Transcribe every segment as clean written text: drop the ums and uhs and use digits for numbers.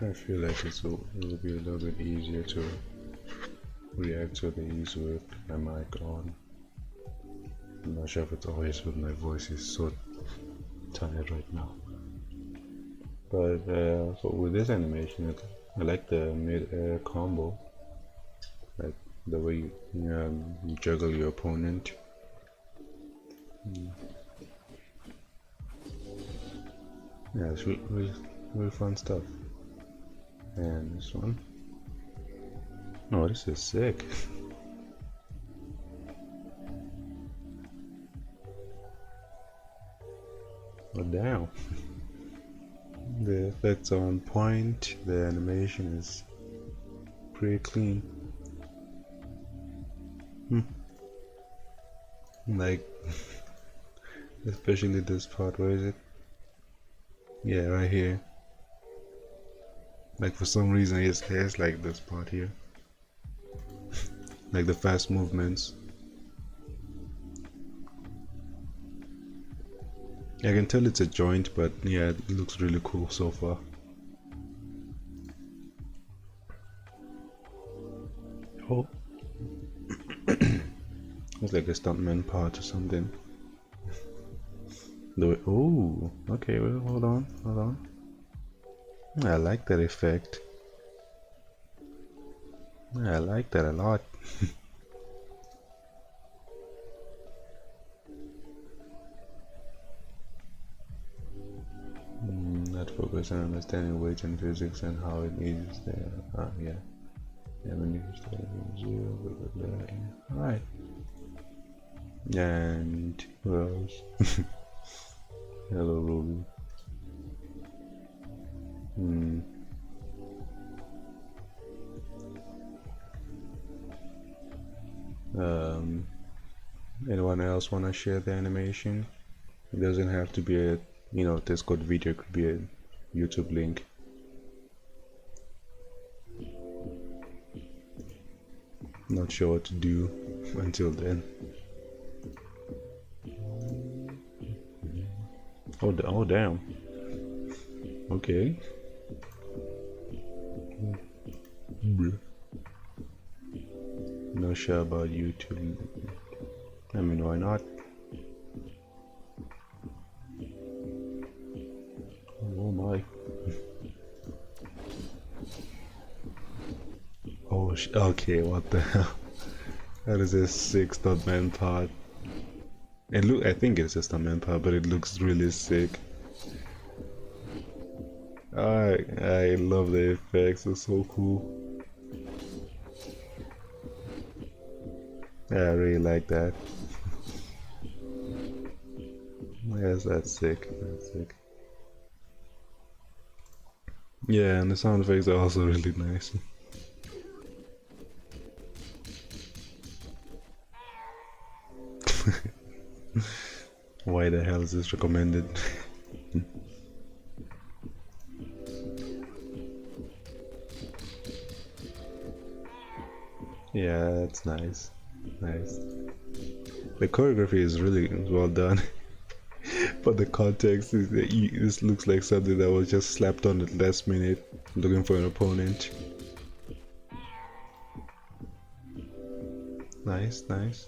I feel like it'll be a little bit easier to react to these with my mic on. I'm not sure if it's always with my voice is so tired right now. But so with this animation, I like the mid-air combo, like the way you juggle your opponent. Yeah, it's really fun stuff. And this one, oh, this is sick. Oh damn. The effects are on point, the animation is pretty clean. Like, especially this part, where is it? Yeah, right here. Like, for some reason it's like this part here. Like the fast movements. I can tell it's a joint, but yeah, it looks really cool so far. Oh. It's like a stuntman part or something. Oh, okay, well, hold on. I like that effect. I like that a lot. Not focus on understanding weight and physics and how it is there. Yeah. Alright. And who else? Hello, Ruby. Anyone else want to share the animation? It doesn't have to be a, Discord video, it could be a YouTube link. Not sure what to do until then. Oh damn. Okay. Not sure about YouTube. I mean, why not? Oh my. Oh, okay, what the hell? That is a sick stuntman part. And look, I think it's a stuntman part, but it looks really sick. I love the effects, it's so cool. Yeah, I really like that. Yes, that's sick. That's sick. Yeah, and the sound effects are also really nice. Why the hell is this recommended? Yeah, that's nice. Nice. The choreography is really well done. But the context is that this looks like something that was just slapped on at the last minute, looking for an opponent. Nice, nice.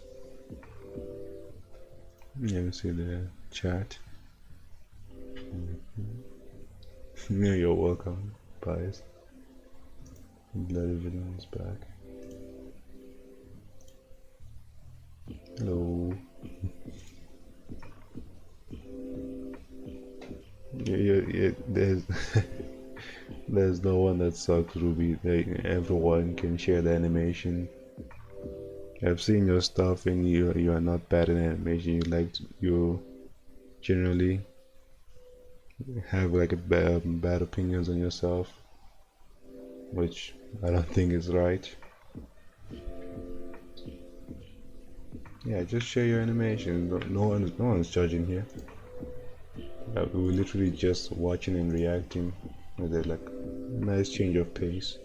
Yeah, you see the chat. Yeah, you're welcome, guys. Bloody villains back. Hello. Yeah, there's no one that sucks, Ruby. Everyone can share the animation. I've seen your stuff, and you are not bad in animation. You generally have like a bad opinions on yourself, which I don't think is right. Yeah, just share your animation. No one's judging here. We're literally just watching and reacting with a nice change of pace.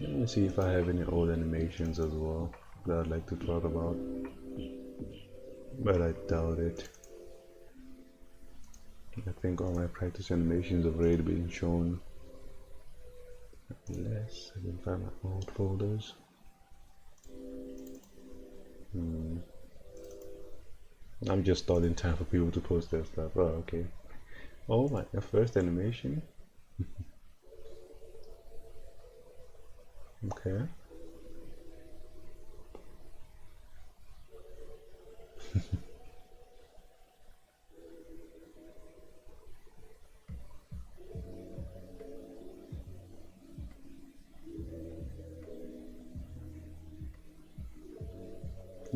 Let me see if I have any old animations as well that I'd like to talk about. but I doubt it. I think all my practice animations have already been shown. Unless I can find my old folders. I'm just starting time for people to post their stuff. Oh, okay. Oh my, the first animation? Okay.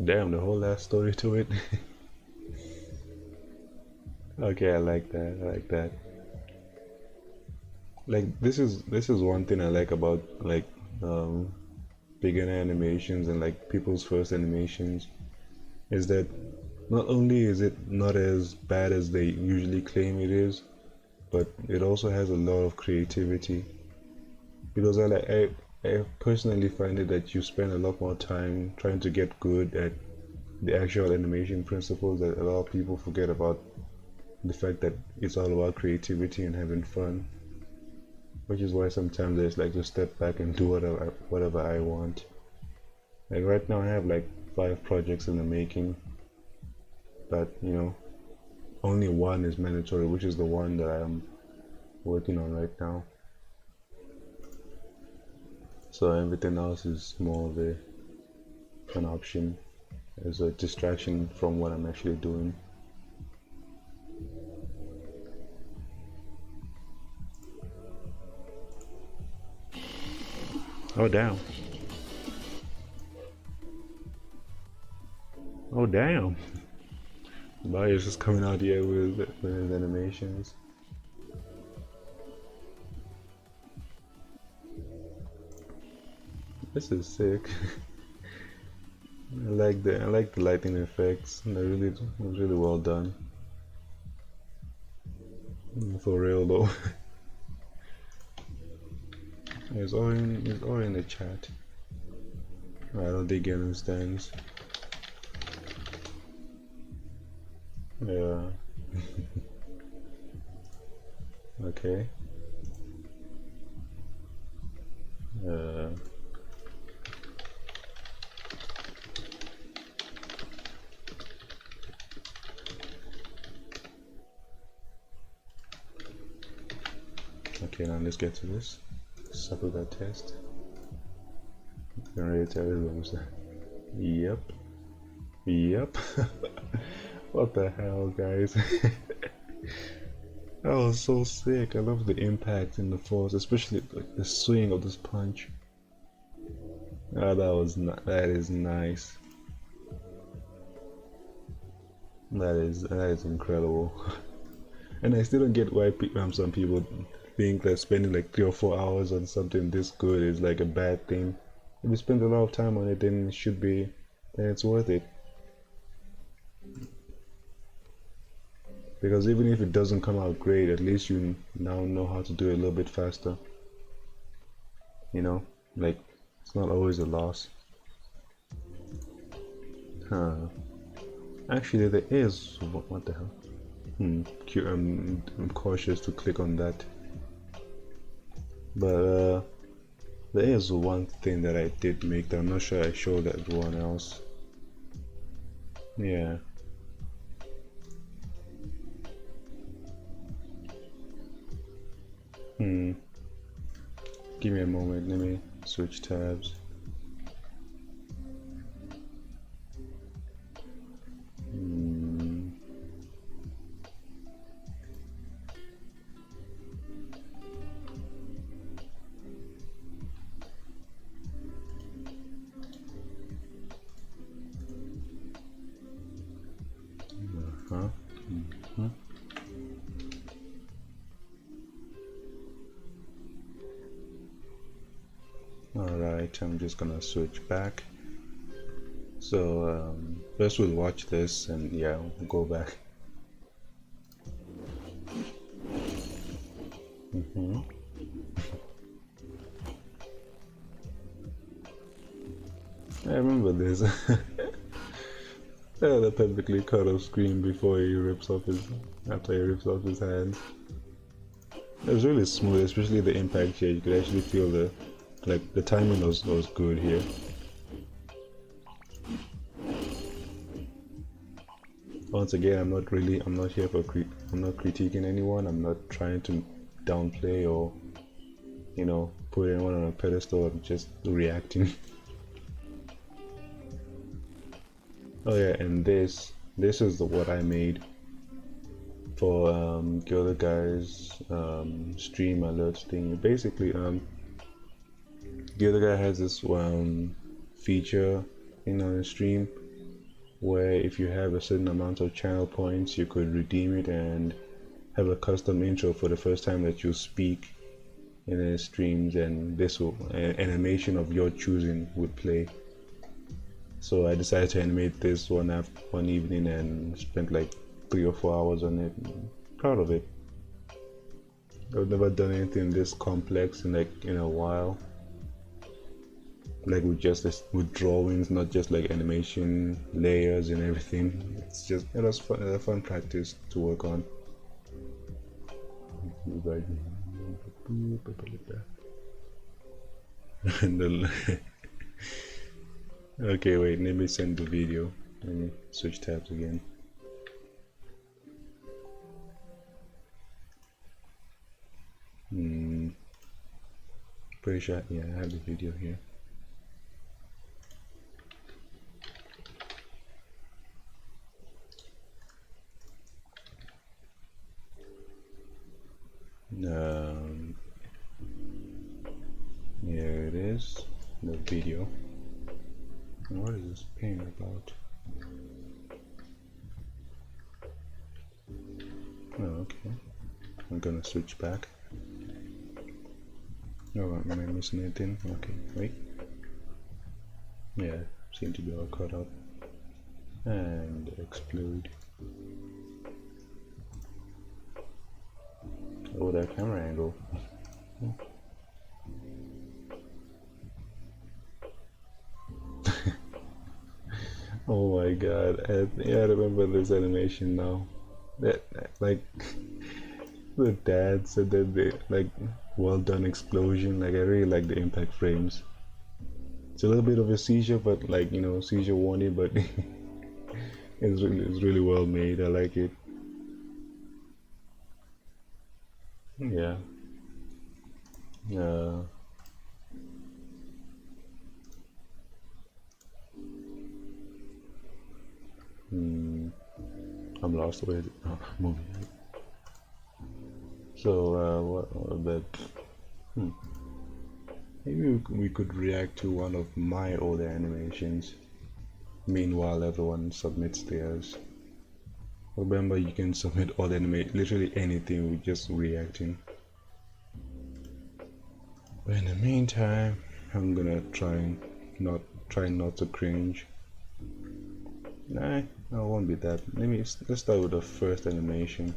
Damn, the whole last story to it. Okay, I like that. I like that. Like this is one thing I like about like beginner animations and like people's first animations is that not only is it not as bad as they usually claim it is, but it also has a lot of creativity. Because I personally find it that you spend a lot more time trying to get good at the actual animation principles that a lot of people forget about the fact that it's all about creativity and having fun. Which is why sometimes I just like to step back and do whatever I want. Like right now I have like 5 projects in the making, but you know, only one is mandatory, which is the one that I'm working on right now. So everything else is more of an option, as a distraction from what I'm actually doing. Oh damn. Oh damn. Bias is coming out here with his animations. This is sick. I like the lighting effects. They're really well done. For real though. It's all in the chat. I don't think he understands. Yeah. Okay. Okay, now let's get to this. Suffer that test. Generator rooms. Yep. Yep. What the hell, guys? That was so sick. I love the impact and the force, especially like the swing of this punch. Ah, that is nice. That is incredible. And I still don't get why some people think that spending like 3 or 4 hours on something this good is like a bad thing. If you spend a lot of time on it, then then it's worth it. Because even if it doesn't come out great, at least you now know how to do it a little bit faster. You know, like it's not always a loss. Huh. Actually, there is what the hell? I'm cautious to click on that. But there is one thing that I did make that I'm not sure I showed everyone else. Yeah. Give me a moment, let me switch tabs. Alright, I'm just gonna switch back. So first we'll watch this and yeah, we'll go back. I remember this. The perfectly cut off screen before he rips off his after he rips off his hand. It was really smooth, especially the impact here. You could actually feel the timing was good here. Once again, I'm not here for I'm not critiquing anyone. I'm not trying to downplay or, you know, put anyone on a pedestal. I'm just reacting. Oh yeah, and this is what I made for the other guy's stream alerts thing. Basically, the other guy has this feature in on his stream where if you have a certain amount of channel points, you could redeem it and have a custom intro for the first time that you speak in his streams, and this will an animation of your choosing would play. So I decided to animate this one evening and spent like 3 or 4 hours on it. I'm proud of it. I've never done anything this complex in a while. Like with drawings, not just like animation layers and everything. It was fun, a fun practice to work on. Okay, wait, let me send the video. Let me switch tabs again. Pretty sure, yeah, I have the video here. Here it is, the video. And what is this pain about? Oh, okay. I'm gonna switch back. Oh, am I missing anything? Okay, wait. Yeah, seem to be all caught up. And explode. Oh, that camera angle. Oh my god, yeah, I remember this animation now. That like the dad said that they like well done explosion. Like I really like the impact frames. It's a little bit of a seizure, but like, you know, seizure warning, but it's really well made. I like it. Yeah. I'm lost. Where is it? Oh, moving. So maybe we could react to one of my older animations. Meanwhile, everyone submits theirs. Remember, you can submit all literally anything with just reacting. But in the meantime, I'm gonna try not to cringe. Nah, I won't be that. Let's start with the first animation.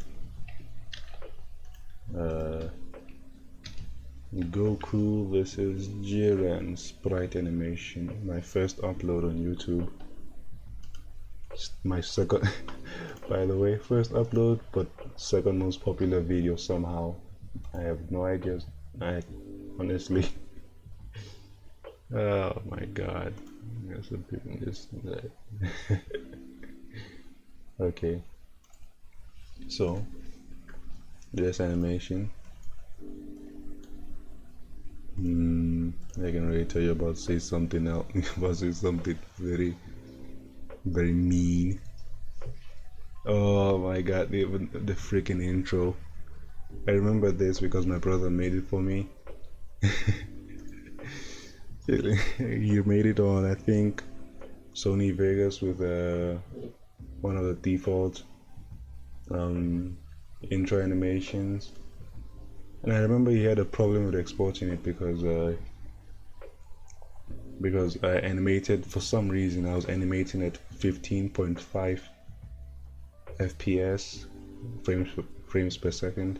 Goku versus Jiren sprite animation. My first upload on YouTube. My second, by the way, first upload, but second most popular video somehow. I have no idea. Honestly. Oh my god. Some people just okay. So this animation. I can really tell you about say something else. About say something very mean. Oh my god, even the freaking intro. I remember this because my brother made it for me. He made it on, I think, Sony Vegas with one of the default intro animations. And I remember he had a problem with exporting it because I animated, for some reason I was animating at 15.5 FPS frames per second,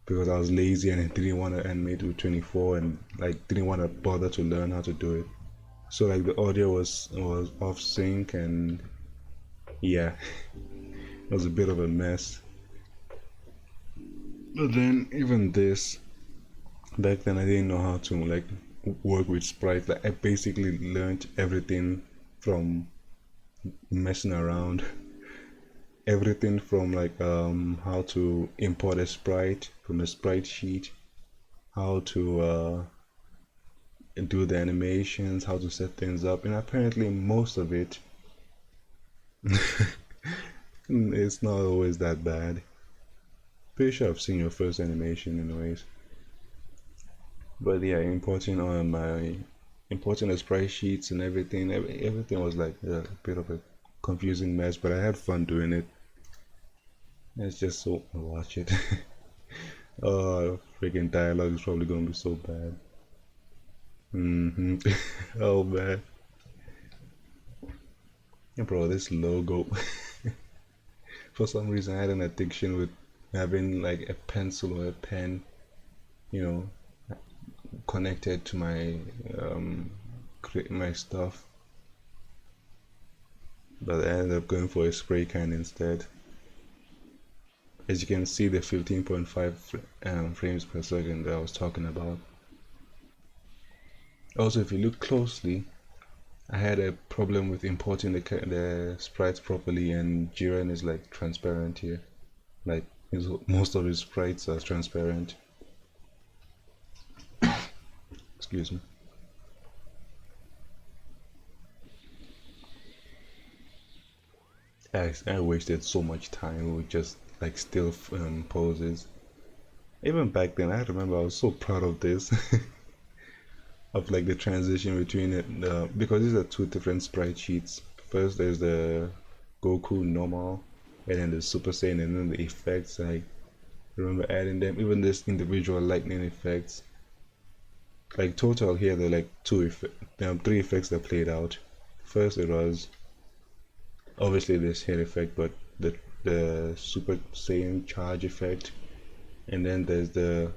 because I was lazy and I didn't want to animate with 24 and like didn't want to bother to learn how to do it. So like the audio was off sync and Yeah, it was a bit of a mess. But then even this, back then I didn't know how to like work with sprite. Like I basically learned everything from messing around. Everything from like how to import a sprite from a sprite sheet, how to do the animations, how to set things up, and apparently most of it it's not always that bad. Pretty sure I've seen your first animation anyways. But yeah, importing on my importing the sprite sheets and everything, everything was like a bit of a confusing mess, but I had fun doing it. It's just so watch it. Oh, freaking dialogue is probably gonna be so bad. Oh man, yeah, bro, this logo. For some reason, I had an addiction with having like a pencil or a pen, you know, connected to my my stuff. But I ended up going for a spray can instead. As you can see, the 15.5 frames per second that I was talking about. Also, if you look closely, I had a problem with importing the sprites properly, and Jiren is like transparent here. Like most of his sprites are transparent. Excuse me. I wasted so much time with just like still poses. Even back then, I remember I was so proud of this, of like the transition between it, because these are two different sprite sheets. First, there's the Goku normal, and then the Super Saiyan, and then the effects. I remember adding them, even this individual lightning effects. Like total here, there are like three effects that played out. First, it was obviously this head effect, but the Super Saiyan charge effect, and then there's the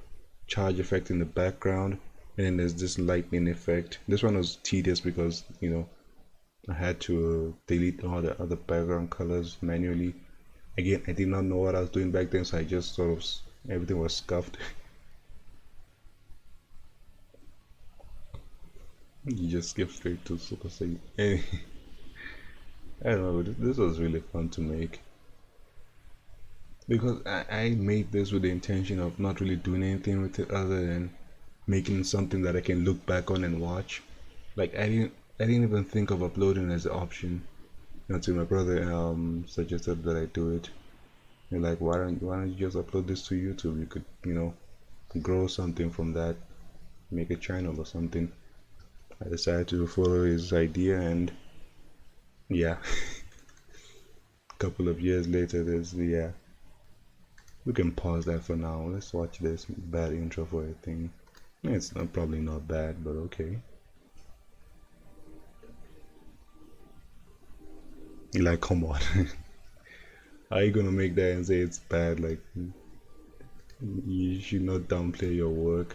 charge effect in the background, and then there's this lightning effect. This one was tedious because I had to delete all the other background colors manually. Again, I did not know what I was doing back then, so I just sort of everything was scuffed. You just skip straight to Super Saiyan. I don't know, this was really fun to make because I made this with the intention of not really doing anything with it other than making something that I can look back on and watch. Like I didn't even think of uploading as an option until my brother suggested that I do it. And like, why don't you just upload this to YouTube? You could grow something from that, make a channel or something. I decided to follow his idea, and yeah, a couple of years later, there's the yeah. We can pause that for now. Let's watch this bad intro for a thing. It's probably not bad, but okay. Like, come on. How are you gonna make that and say it's bad? Like, you should not downplay your work.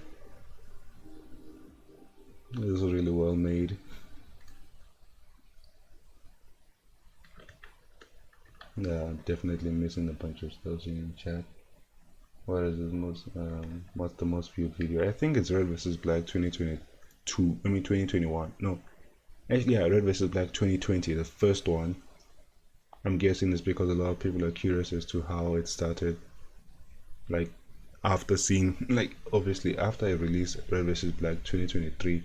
It's really well made. Yeah, I'm definitely missing a bunch of stuff in chat. What is the most? What's the most viewed video? I think it's Red vs Black 2022. I mean 2021. No, actually, yeah, Red vs Black 2020, the first one. I'm guessing it's because a lot of people are curious as to how it started. Like, after seeing, like, obviously, after I released Red vs Black 2023,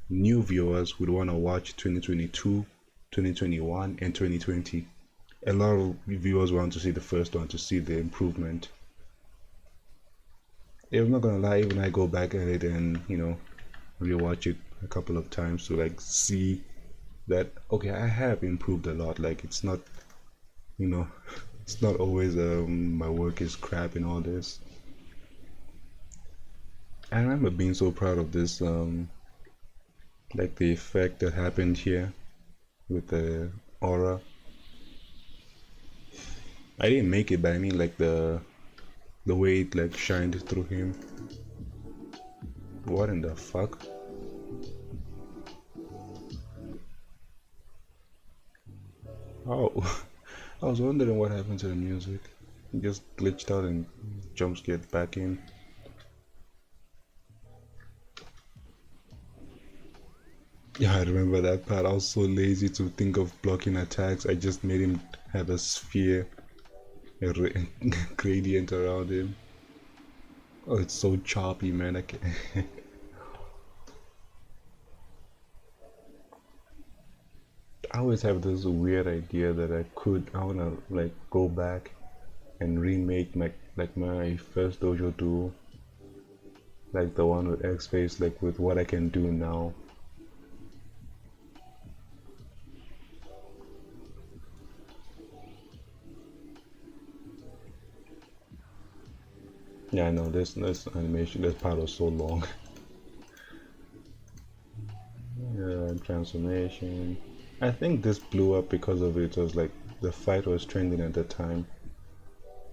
new viewers would want to watch 2022, 2021, and 2020. A lot of viewers want to see the first one to see the improvement. I'm not gonna lie, even I go back at it and rewatch it a couple of times to like see that okay, I have improved a lot. Like it's not it's not always my work is crap and all this. I remember being so proud of this like the effect that happened here with the aura. I didn't make it, but I mean like the way it like shined through him. What in the fuck? Oh, I was wondering what happened to the music. It just glitched out and jump scared back in. Yeah, I remember that part. I was so lazy to think of blocking attacks. I just made him have a sphere, a gradient around him. Oh, it's so choppy, man. I can't. I always have this weird idea that I wanna like go back and remake my first dojo duel, like the one with X-Face, like with what I can do now. Yeah, I know this animation, this part was so long. Yeah, transformation. I think this blew up because of it. It was like the fight was trending at the time.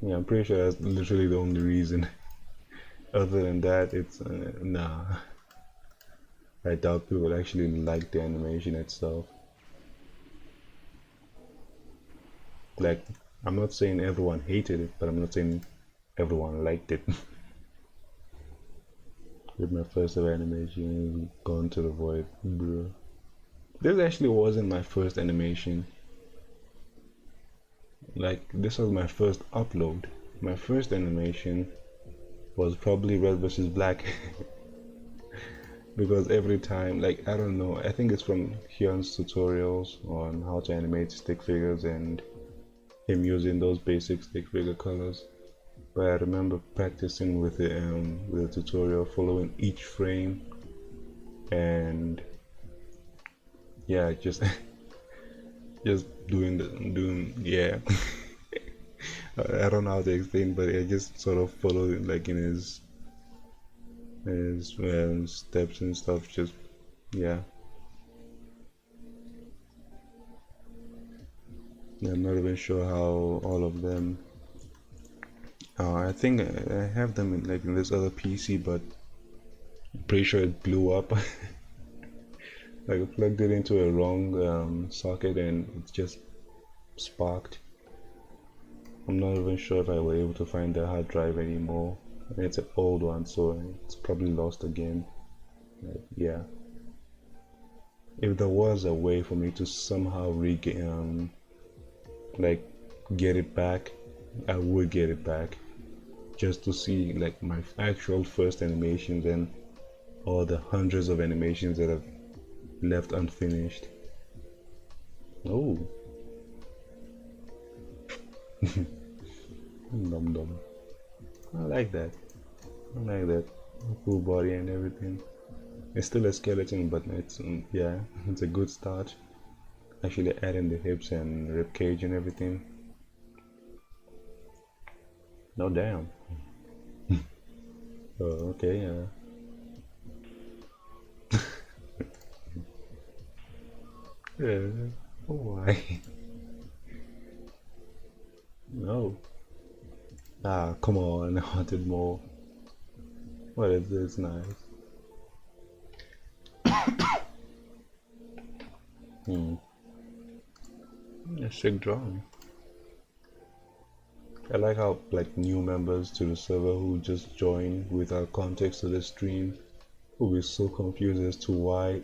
Yeah, I'm pretty sure that's literally the only reason. Other than that, it's nah. I doubt people actually like the animation itself. Like, I'm not saying everyone hated it, but I'm not saying everyone liked it. With my first ever animation, Gone to the Void, bro. This actually wasn't my first animation. Like, this was my first upload. My first animation was probably Red vs. Black. Because every time, like, I don't know, I think it's from Hyun's tutorials on how to animate stick figures and him using those basic stick figure colors. But I remember practicing with the tutorial, following each frame, and yeah, just just doing yeah. I don't know how to explain, but I just sort of followed like in his steps and stuff. Just yeah. I'm not even sure how all of them. I think I have them in like in this other PC, but I'm pretty sure it blew up. Like I plugged it into a wrong socket and it just sparked. I'm not even sure if I were able to find the hard drive anymore. It's an old one, so it's probably lost again. Yeah. If there was a way for me to somehow regain, like get it back, I would get it back, just to see like my actual first animations and all the hundreds of animations that I've left unfinished. Oh. Dum dum. I like that. I like that. Full body and everything. It's still a skeleton, but it's yeah, it's a good start. Actually adding the hips and rib cage and everything. No damn. Oh, okay, yeah. Yeah. Why? No. Ah, come on, I wanted more. What is this? Nice. A sick drawing. I like how like new members to the server who just join without context to the stream will be so confused as to why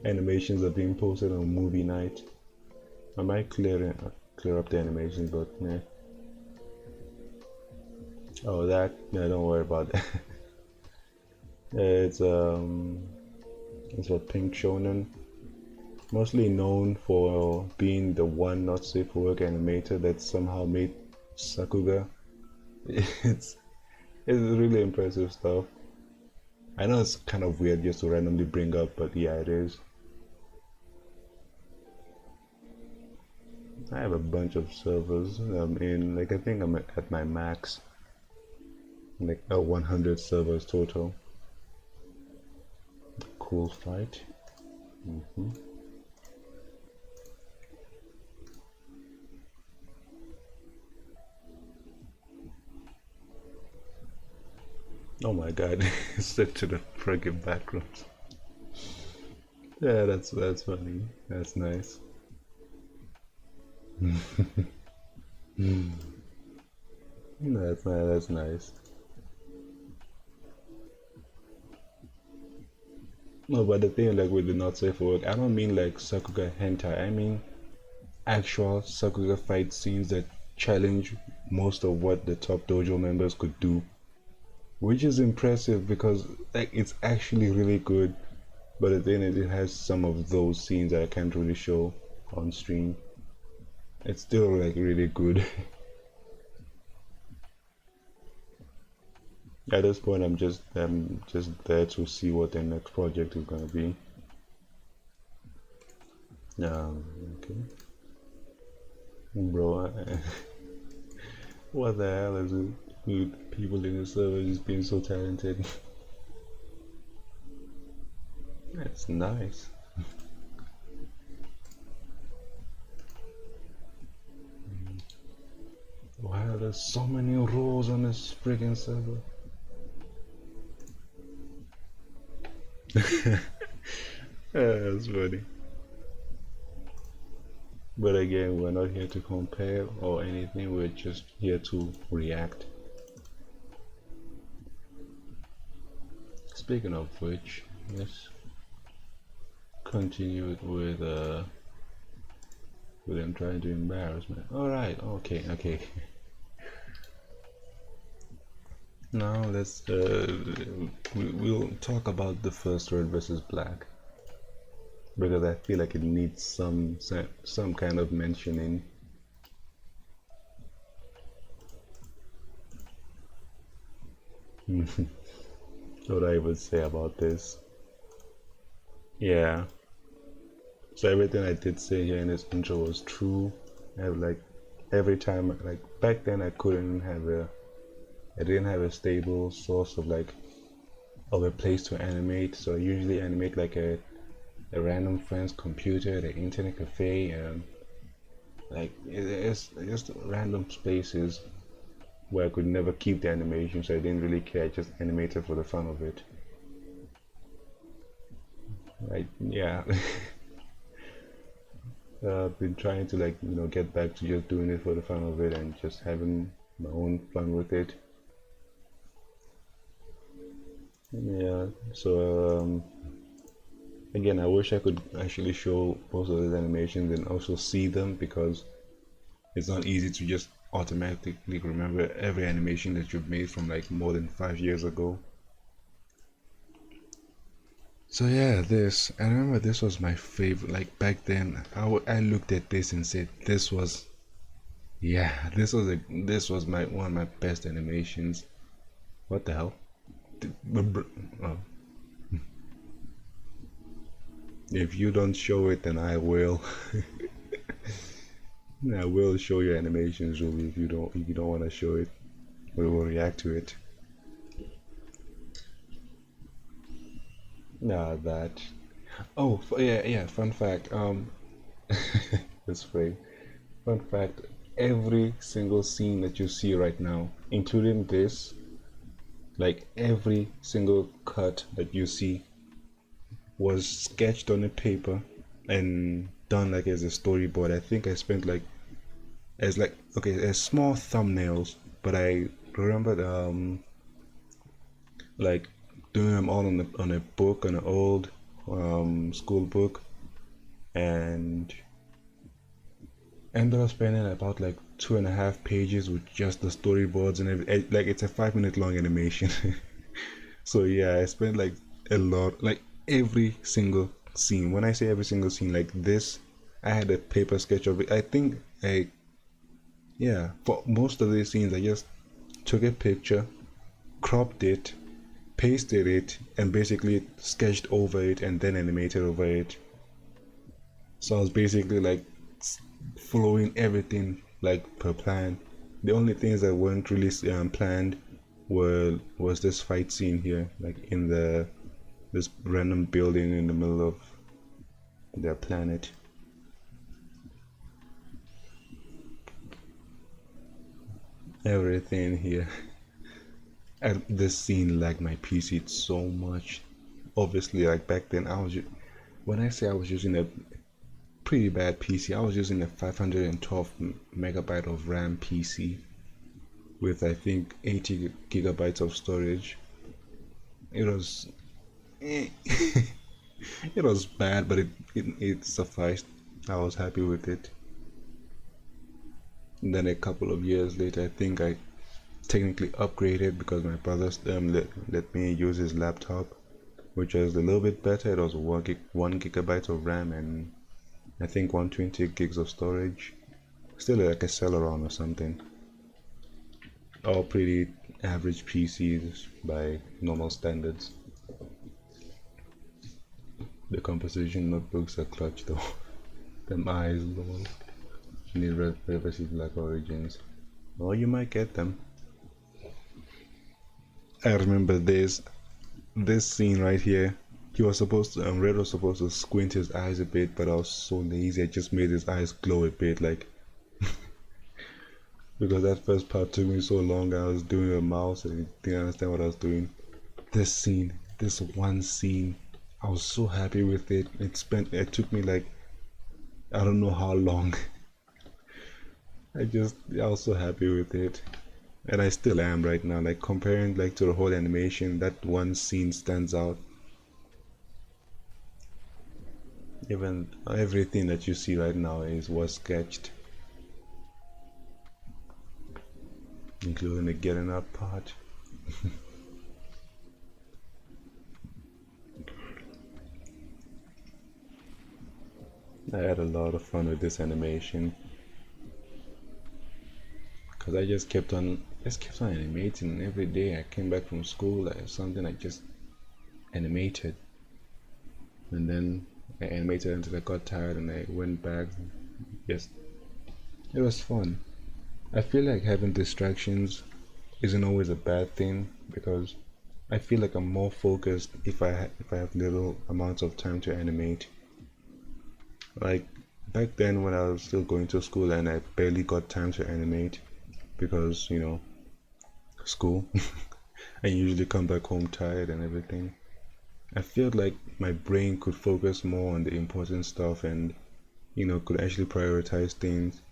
animations are being posted on movie night. I might clear up the animations, but yeah. Oh, that no, don't worry about that. it's a pink shonen, mostly known for being the one not safe for work animator that somehow made Sakuga. It's really impressive stuff. I know it's kind of weird just to randomly bring up, but yeah, it is. I have a bunch of servers. I think I'm at my max, like 100 servers total. Cool fight. Oh my god, set to the friggin' backgrounds. Yeah, that's funny. That's nice. That's nice. That's nice. No, but the thing like with the not safe for work, I don't mean like Sakuga hentai. I mean actual Sakuga fight scenes that challenge most of what the top dojo members could do, which is impressive because like it's actually really good. But then it has some of those scenes that I can't really show on stream. It's still like really good. At this point, I'm just there to see what the next project is gonna be. Okay, bro. What the hell is it with people in the server just being so talented? That's nice. Wow, there's so many roles on this freaking server. That's funny. But again, we're not here to compare or anything, we're just here to react. Speaking of which, let's continue with them trying to embarrass me. Alright, okay. Now let's we'll talk about the first red versus black, because I feel like it needs some kind of mentioning. What I would say about this. Yeah. So everything I did say here in this intro was true. I have like every time, like back then I didn't have a stable source of a place to animate. So I usually animate like a random friend's computer at an internet cafe, and like it's just random spaces where I could never keep the animation, so I didn't really care. I just animated for the fun of it. Like, yeah. I've been trying to get back to just doing it for the fun of it and just having my own fun with it. Yeah, so again, I wish I could actually show most of these animations and also see them, because it's not easy to just automatically remember every animation that you've made from like more than 5 years ago. So yeah, I remember this was my favorite. Like back then, I looked at this and said, this was one of my best animations. What the hell? Oh. If you don't show it, then I will. I will show your animations, Ruby. If you don't want to show it, we will react to it. Nah, that. Oh, yeah. Fun fact. That's funny. Fun fact. Every single scene that you see right now, including this, like every single cut that you see, was sketched on a paper and done like as a storyboard. I think I spent as small thumbnails, but I remembered like doing them all on a book, on an old school book, and ended up spending about like 2.5 pages with just the storyboards and everything. Like it's a 5 minute long animation. So yeah, I spent like a lot, like every single scene. When I say every single scene, like this, I had a paper sketch of it. I think for most of these scenes I just took a picture, cropped it, pasted it, and basically sketched over it and then animated over it. So I was basically like following everything like per plan. The only things that weren't really planned was this fight scene here, like in this random building in the middle of their planet. Everything here. And this scene lagged my PC so much. Obviously, like back then, when I say I was using a pretty bad PC. I was using a 512 megabyte of RAM PC with I think 80 gigabytes of storage. It was it was bad, but it sufficed. I was happy with it. And then a couple of years later, I think I technically upgraded because my brother let me use his laptop, which was a little bit better. It was 1 gigabyte of RAM and I think 120 gigs of storage. Still like a Celeron or something. All pretty average PCs by normal standards. The composition notebooks are clutch though. Them eyes, lol. Need red privacy black origins. Or you might get them. I remember this scene right here. He was supposed to, Red was supposed to squint his eyes a bit, but I was so lazy. I just made his eyes glow a bit, like because that first part took me so long. I was doing a mouse and I didn't understand what I was doing. This one scene, I was so happy with it. It took me like I don't know how long. I was so happy with it. And I still am right now, like comparing like to the whole animation, that one scene stands out. Even everything that you see right now was sketched, including the getting up part. I had a lot of fun with this animation because I just kept on animating every day. I came back from school, something I just animated, and then I animated until I got tired and I went back. Yes, it was fun. I feel like having distractions isn't always a bad thing because I feel like I'm more focused if I have little amounts of time to animate. Like back then when I was still going to school and I barely got time to animate because, you know, school. I usually come back home tired and everything. I feel like my brain could focus more on the important stuff and, you know, could actually prioritize things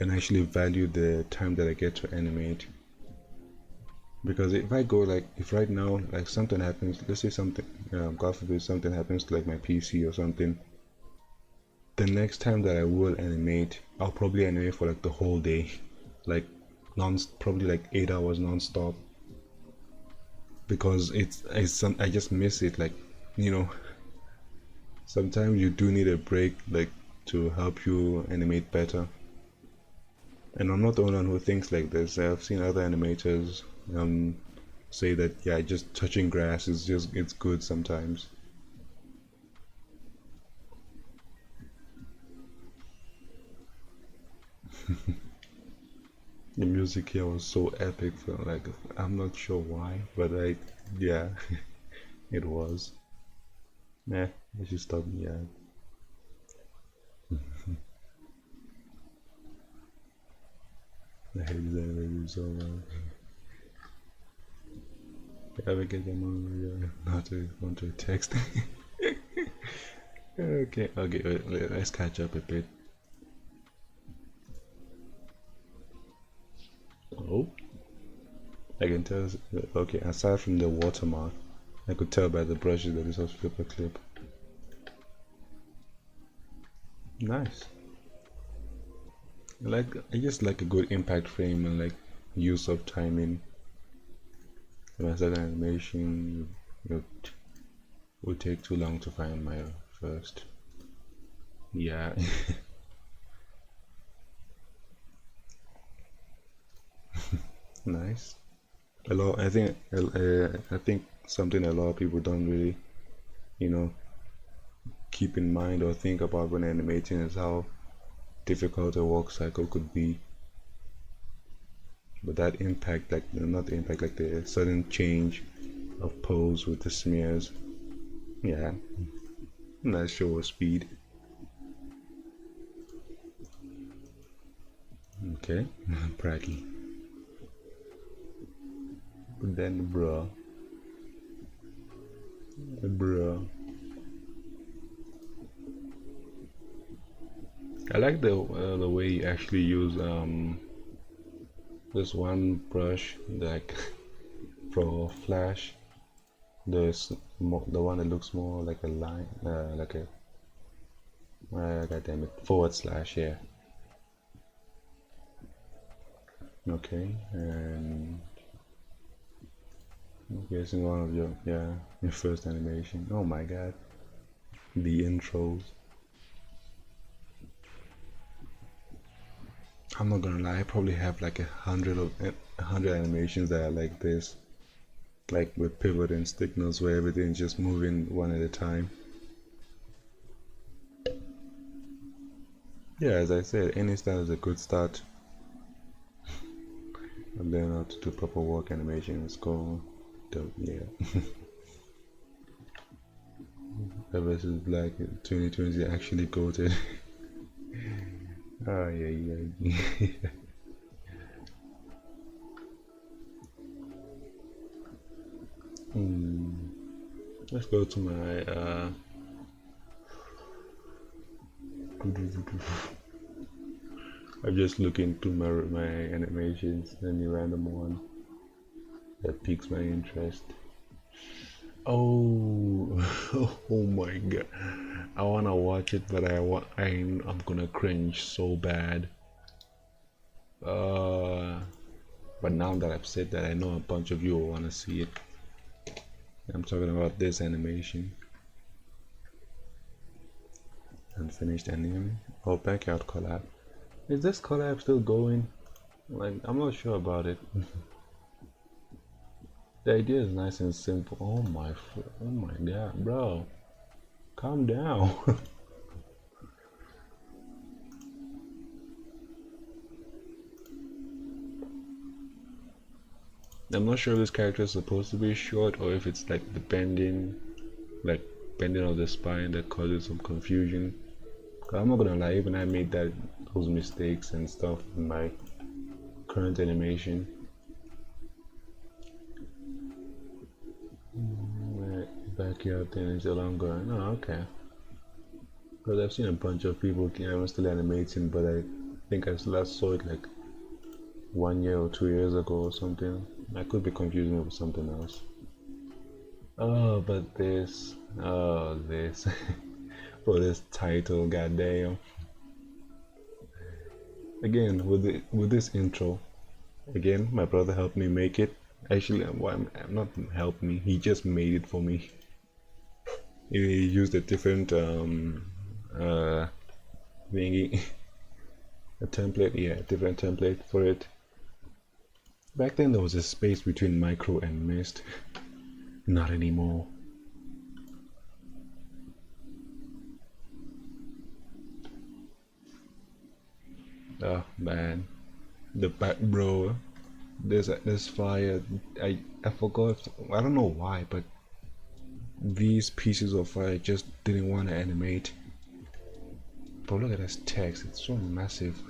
and actually value the time that I get to animate. Because if I go like, if right now like something happens, let's say something, God forbid something happens to like my PC or something, the next time that I will animate, I'll probably animate for like the whole day, like probably like 8 hours non-stop, because I just miss it. Like, you know, sometimes you do need a break, like to help you animate better. And I'm not the only one who thinks like this. I've seen other animators say that yeah, just touching grass it's good sometimes. The music here was so epic, like I'm not sure why, but yeah, it was. Nah, I should stop. Yeah. I hate that video so much. I ever get them on not to text. Okay, let's catch up a bit. Oh, I can tell. Okay, aside from the watermark, I could tell by the brushes that this was flipper clip. Nice. I just like a good impact frame and like use of timing. When I start an animation, it would take too long to find my first. Yeah. Nice. I think something a lot of people don't really, you know, keep in mind or think about when animating is how difficult a work cycle could be. But that impact, like not the impact, like the sudden change of pose with the smears. Yeah, nice show of speed. Okay, braggy. But then, bruh. I like the way you actually use this one brush like for flash. There's the one that looks more like a line, like a god damn it, forward slash, yeah. Okay, and I'm guessing one of your, yeah, your first animation. Oh my god, the intros. I'm not gonna lie, I probably have like 100 animations that are like this, like with pivot and stickness where everything's just moving one at a time. Yeah, as I said, any style is a good start. And learn how to do proper work animations. Go, yeah. Ever since like 2020 actually goated. Oh yeah, yeah. Let's go to my I'm just looking through my animations, any random one that piques my interest. Oh, oh my god! I wanna watch it, but I'm gonna cringe so bad. But now that I've said that, I know a bunch of you will wanna see it. I'm talking about this animation. Unfinished anime. Oh, backyard collab. Is this collab still going? Like, I'm not sure about it. The idea is nice and simple. Oh my god, bro, calm down. I'm not sure if this character is supposed to be short or if it's like the bending of the spine that causes some confusion. I'm not gonna lie, even I made those mistakes and stuff in my current animation. My backyard thing is still ongoing. Oh, okay. Because I've seen a bunch of people still animating, but I think I last saw it like 1 year or 2 years ago or something. I could be confusing it with something else. Oh, but this, for this title, goddamn. Again, with this intro, again, my brother helped me make it. Actually, I'm not helped me. He just made it for me. He used a different thingy, a template. Yeah, different template for it. Back then, there was a space between micro and mist. Not anymore. Oh man, the back bro. There's fire. I forgot. I don't know why, but these pieces of fire just didn't want to animate. But look at this text. It's so massive.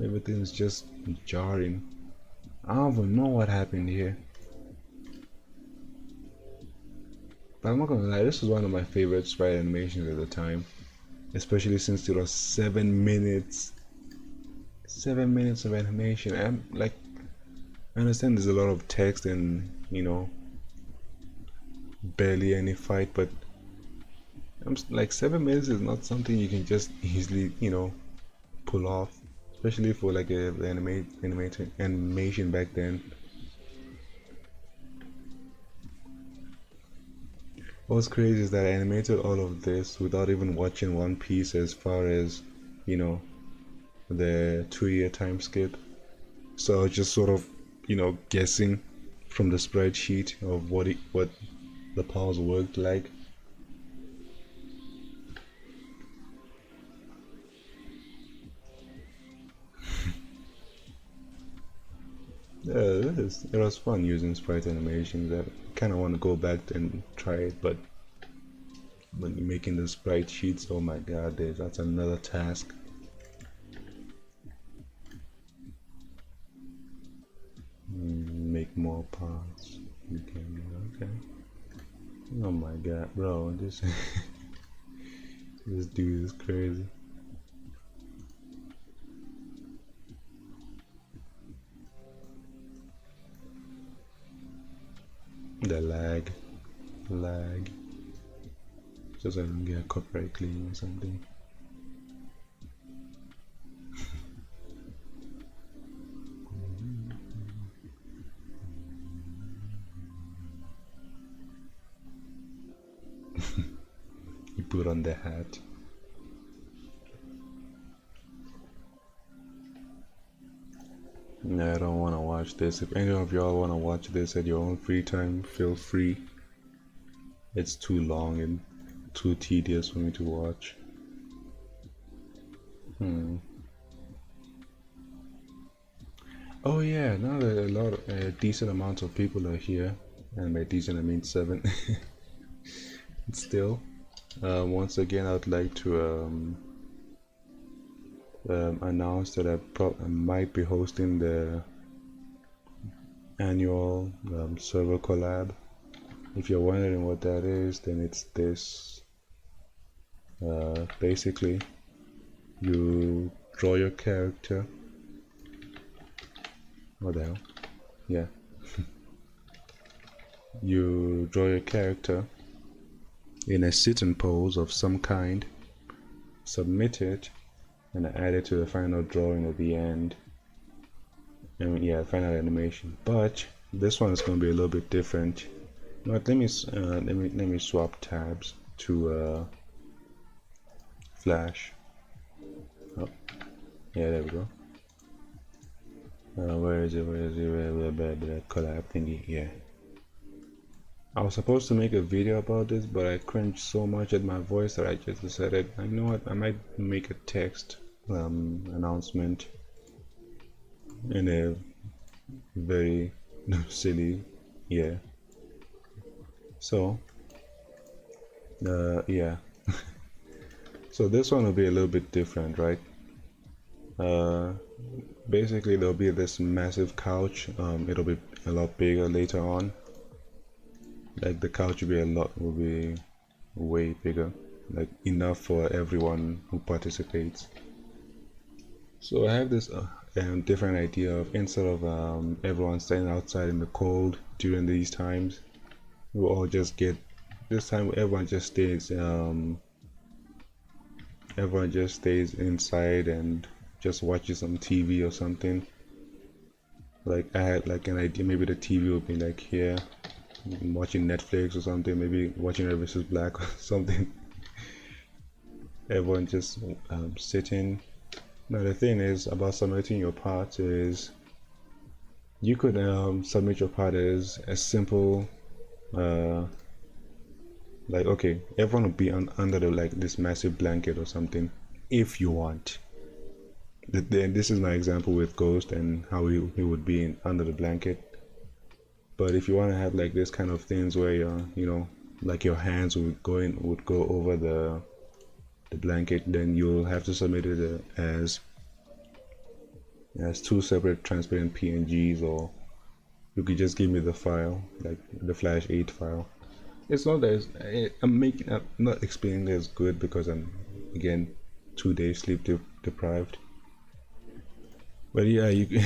Everything's just jarring. I don't even know what happened here. But I'm not gonna lie, this was one of my favorite sprite animations at the time. Especially since it was 7 minutes. 7 minutes of animation. I'm like, I understand there's a lot of text and, barely any fight, but I'm like 7 minutes is not something you can just easily, pull off. Especially for like a animation back then. What's crazy is that I animated all of this without even watching One Piece as far as, the 2 year time skip. So I was just sort of, guessing from the spreadsheet of what the powers worked like. Yeah, it was fun using sprite animations. I kind of want to go back and try it, but when you're making the sprite sheets, oh my god, that's another task. Make more parts. Okay. Oh my god, bro, this this dude is crazy. The lag. Just so I don't get a copyright claim or something. You put on the hat. No, I don't want to watch this. If any of y'all want to watch this at your own free time, feel free. It's too long and too tedious for me to watch. Oh yeah, now that a lot of decent amounts of people are here, and by decent I mean 7. Still, once again, I'd like to announce that I might be hosting the annual server collab. If you're wondering what that is, then it's this. Basically, you draw your character. What the hell? Yeah. You draw your character in a sitting pose of some kind, submit it, and add it to the final drawing at the end. And yeah, final animation. But this one is going to be a little bit different. But let me swap tabs to Flash. Oh, yeah, there we go. Where is it? The collab thingy? Yeah. I was supposed to make a video about this, but I cringed so much at my voice that I just decided, you know what, I might make a text announcement in a very silly, yeah. So, yeah. So this one will be a little bit different, right? Basically there'll be this massive couch. It'll be a lot bigger later on. Like the couch will be way bigger, like enough for everyone who participates. So I have this different idea of, instead of everyone standing outside in the cold during these times, we'll all just get, this time everyone just stays inside and just watches some TV or something. Like I had like an idea, maybe the TV will be like here, watching Netflix or something, maybe watching Red vs. Black or something. Everyone just sitting. Now the thing is about submitting your part is, you could submit your part as a simple like, okay, everyone will be under like this massive blanket or something if you want. Then this is my example with Ghost and how he would be under the blanket. But if you want to have like this kind of things where you know, like your hands would go over the blanket, then you'll have to submit it as 2 separate transparent PNGs, or you could just give me the file, like the Flash 8 file. It's not as I'm not explaining it as good because I'm, again, 2 days sleep deprived. But yeah, you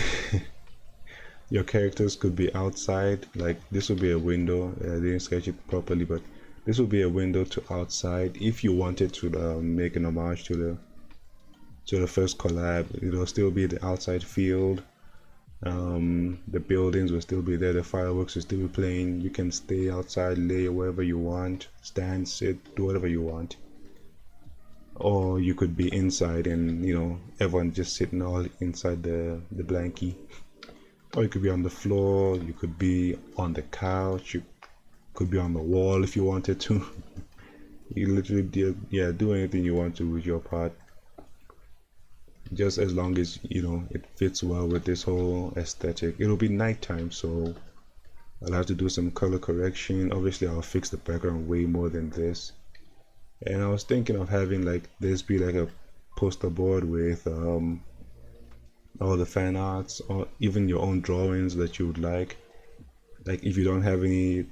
your characters could be outside. Like this would be a window. I didn't sketch it properly, but this would be a window to outside. If you wanted to make an homage to the first collab, it'll still be the outside field. The buildings will still be there. The fireworks will still be playing. You can stay outside, lay wherever you want, stand, sit, do whatever you want. Or you could be inside and, you know, everyone just sitting all inside the blankie. Or you could be on the floor, you could be on the couch, you could be on the wall if you wanted to. You literally do anything you want to with your part, just as long as, you know, it fits well with this whole aesthetic. It'll be nighttime, so I'll have to do some color correction. Obviously I'll fix the background way more than this. And I was thinking of having like this be like a poster board with all the fan arts, or even your own drawings that you would like if you don't have any if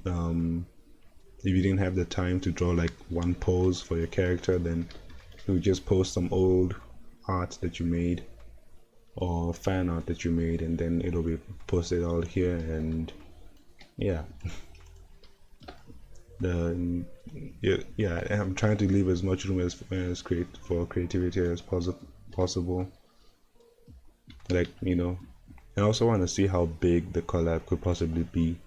you didn't have the time to draw like one pose for your character, then you just post some old art that you made or fan art that you made, and then it'll be posted all here. And yeah. The yeah, I'm trying to leave as much room as for creativity as possible. Like, you know, I also want to see how big the collab could possibly be.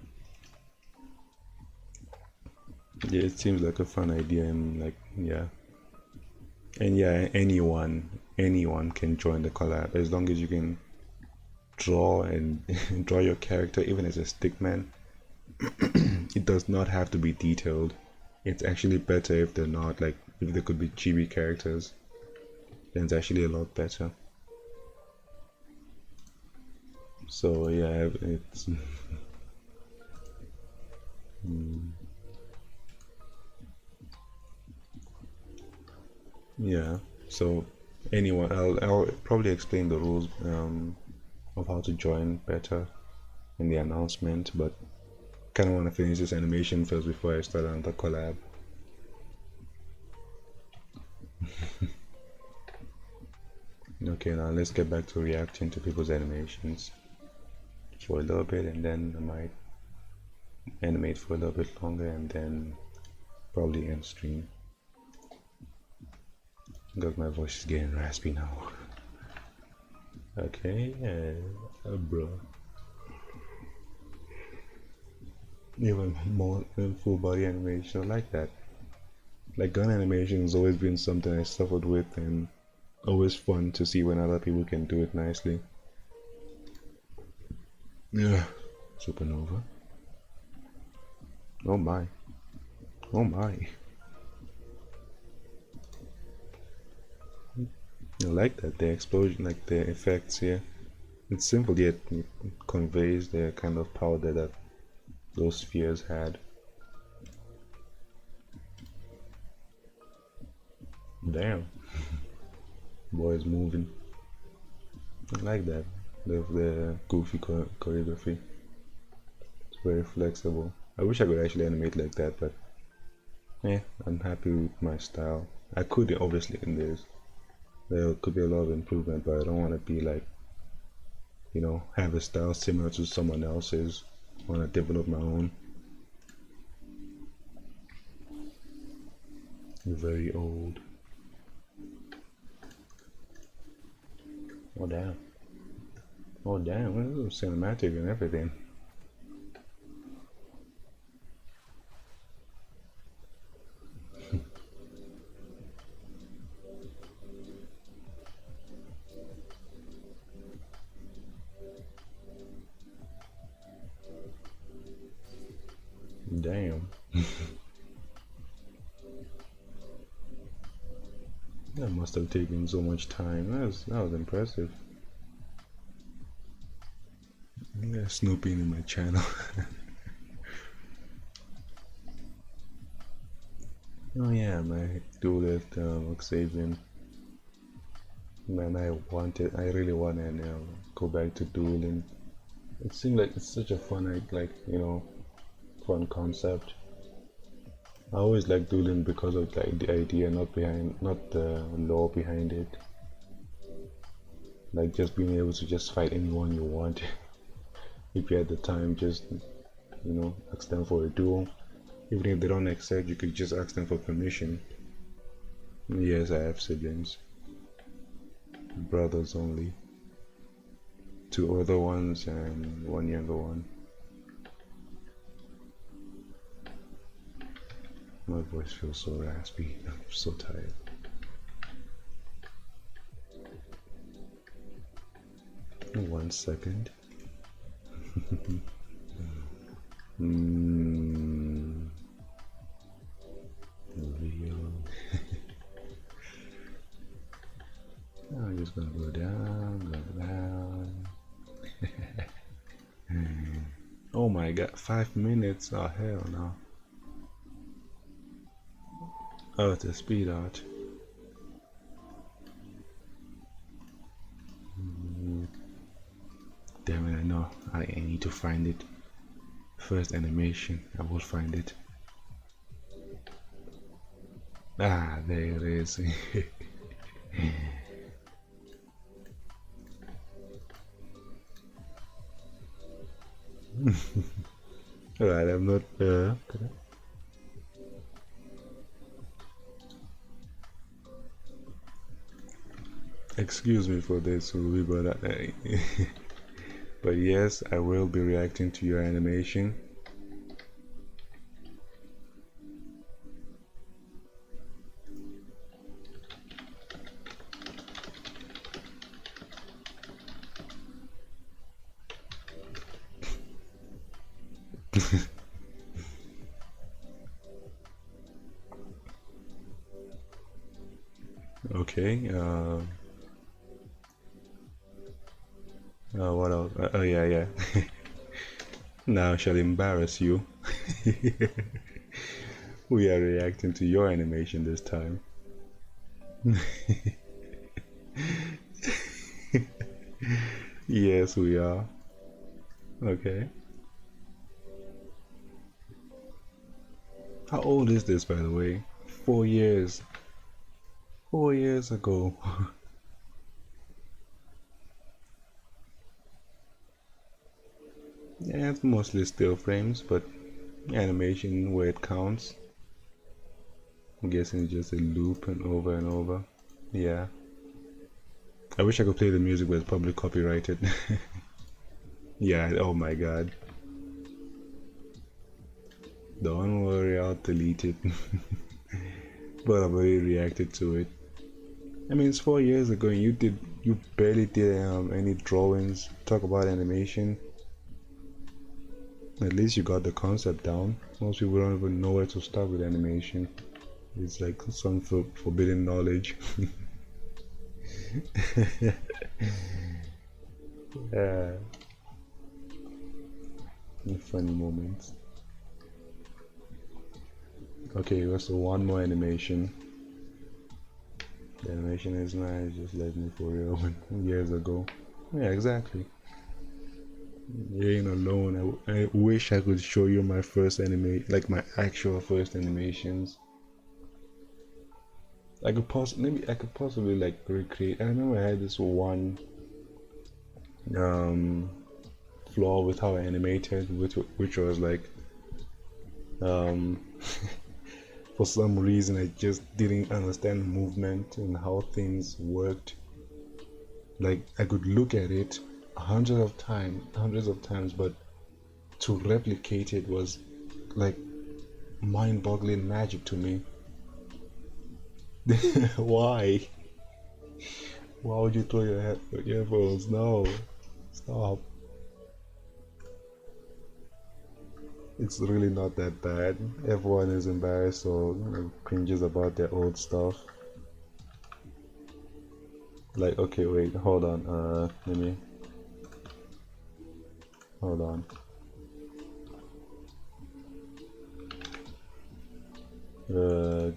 Yeah, it seems like a fun idea, and like, yeah, and yeah, anyone can join the collab as long as you can draw and draw your character, even as a stickman. It does not have to be detailed. It's actually better if they're not, like, if they could be chibi characters, then it's actually a lot better. So yeah, it's yeah. So anyone, I'll probably explain the rules of how to join better in the announcement, but kind of want to finish this animation first before I start another collab. Okay, now let's get back to reacting to people's animations for a little bit, and then I might animate for a little bit longer, and then probably end stream because my voice is getting raspy now. Okay, bro. Even more than full body animation, I like that. Like, gun animation has always been something I suffered with, and always fun to see when other people can do it nicely. Yeah, supernova. Oh my. Oh my. I like that, the explosion, like the effects here. It's simple yet it conveys the kind of power that those spheres had. Damn. Boy is moving. I like that. The goofy choreography. It's very flexible. I wish I could actually animate like that, but I'm happy with my style. I could obviously in this. There could be a lot of improvement, but I don't want to be like, you know, have a style similar to someone else's. I want to develop my own. You're very old. Oh damn. Oh damn, this is cinematic and everything. Damn. That must have taken so much time. That was impressive. Yeah, snooping in my channel. Oh yeah, my duelist Xavier. Man, I really want to go back to dueling. It seemed like it's such a fun, like, you know, fun concept. I always like dueling because of like the idea, not the lore behind it. Like just being able to just fight anyone you want. If you had the time, just, you know, ask them for a duel. Even if they don't accept, you could just ask them for permission. Yes, I have siblings. Brothers only. Two older ones and one younger one. My voice feels so raspy. I'm so tired. One second. Video. I'm just gonna go down, go down. Oh my god, 5 minutes. Oh hell no. Oh, it's a speed art. Damn it, I know. I need to find it. First animation, I will find it. Ah, there it is. Alright, I'm not. Excuse me for this, Ruby, but but yes, I will be reacting to your animation. Okay. What else? Oh yeah, yeah. Now I shall embarrass you. We are reacting to your animation this time. Yes, we are. Okay. How old is this, by the way? 4 years. 4 years ago. Yeah, it's mostly still frames, but animation where it counts. I'm guessing it's just a loop and over. Yeah. I wish I could play the music, but it's probably copyrighted. Yeah, oh my god. Don't worry, I'll delete it. But I've already reacted to it. I mean, it's 4 years ago and you barely did any drawings, talk about animation. At least you got the concept down. Most people don't even know where to start with animation. It's like some forbidden knowledge. Yeah, funny moments. Okay, what's the one more animation? The animation is nice, just let me for real. Years ago. Yeah, exactly. You ain't alone. I wish I could show you my first anime, like my actual first animations. Maybe I could possibly like recreate. I remember I had this one um flaw with how I animated, which was like um for some reason I just didn't understand movement and how things worked. Like I could look at it hundreds of times, but to replicate it was like mind-boggling magic to me. Why? Why would you throw your earphones? No, stop. It's really not that bad. Everyone is embarrassed or cringes about their old stuff. Like, okay, wait, hold on. Let me. Hold on.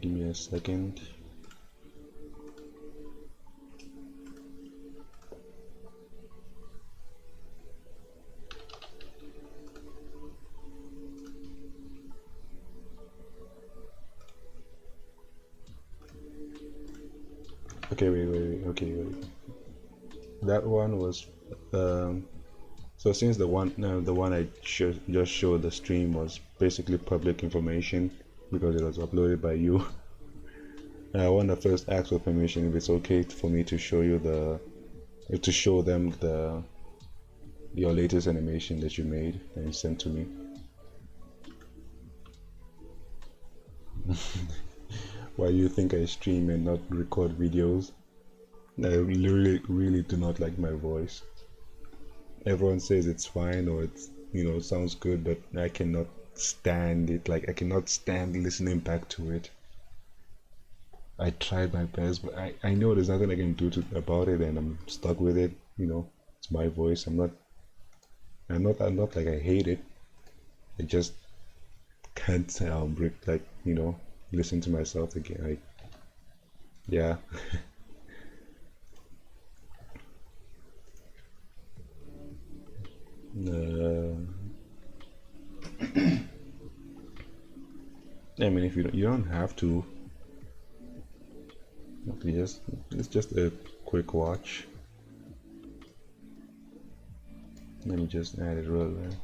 Give me a second. Okay, wait. Okay, wait. That one was so since the one I just showed the stream was basically public information because it was uploaded by you. I want to first ask for permission if it's okay for me to show you to show them your latest animation that you made and you sent to me. Why do you think I stream and not record videos? I really do not like my voice. Everyone says it's fine or it's sounds good, but I cannot stand it. Like I cannot stand listening back to it. I tried my best, but I know there's nothing I can do about it, and I'm stuck with it. It's my voice. I'm not like I hate it. I just can't listen to myself again. Yeah. I mean, if you don't have to. It's just a quick watch. Let me just add it real quick.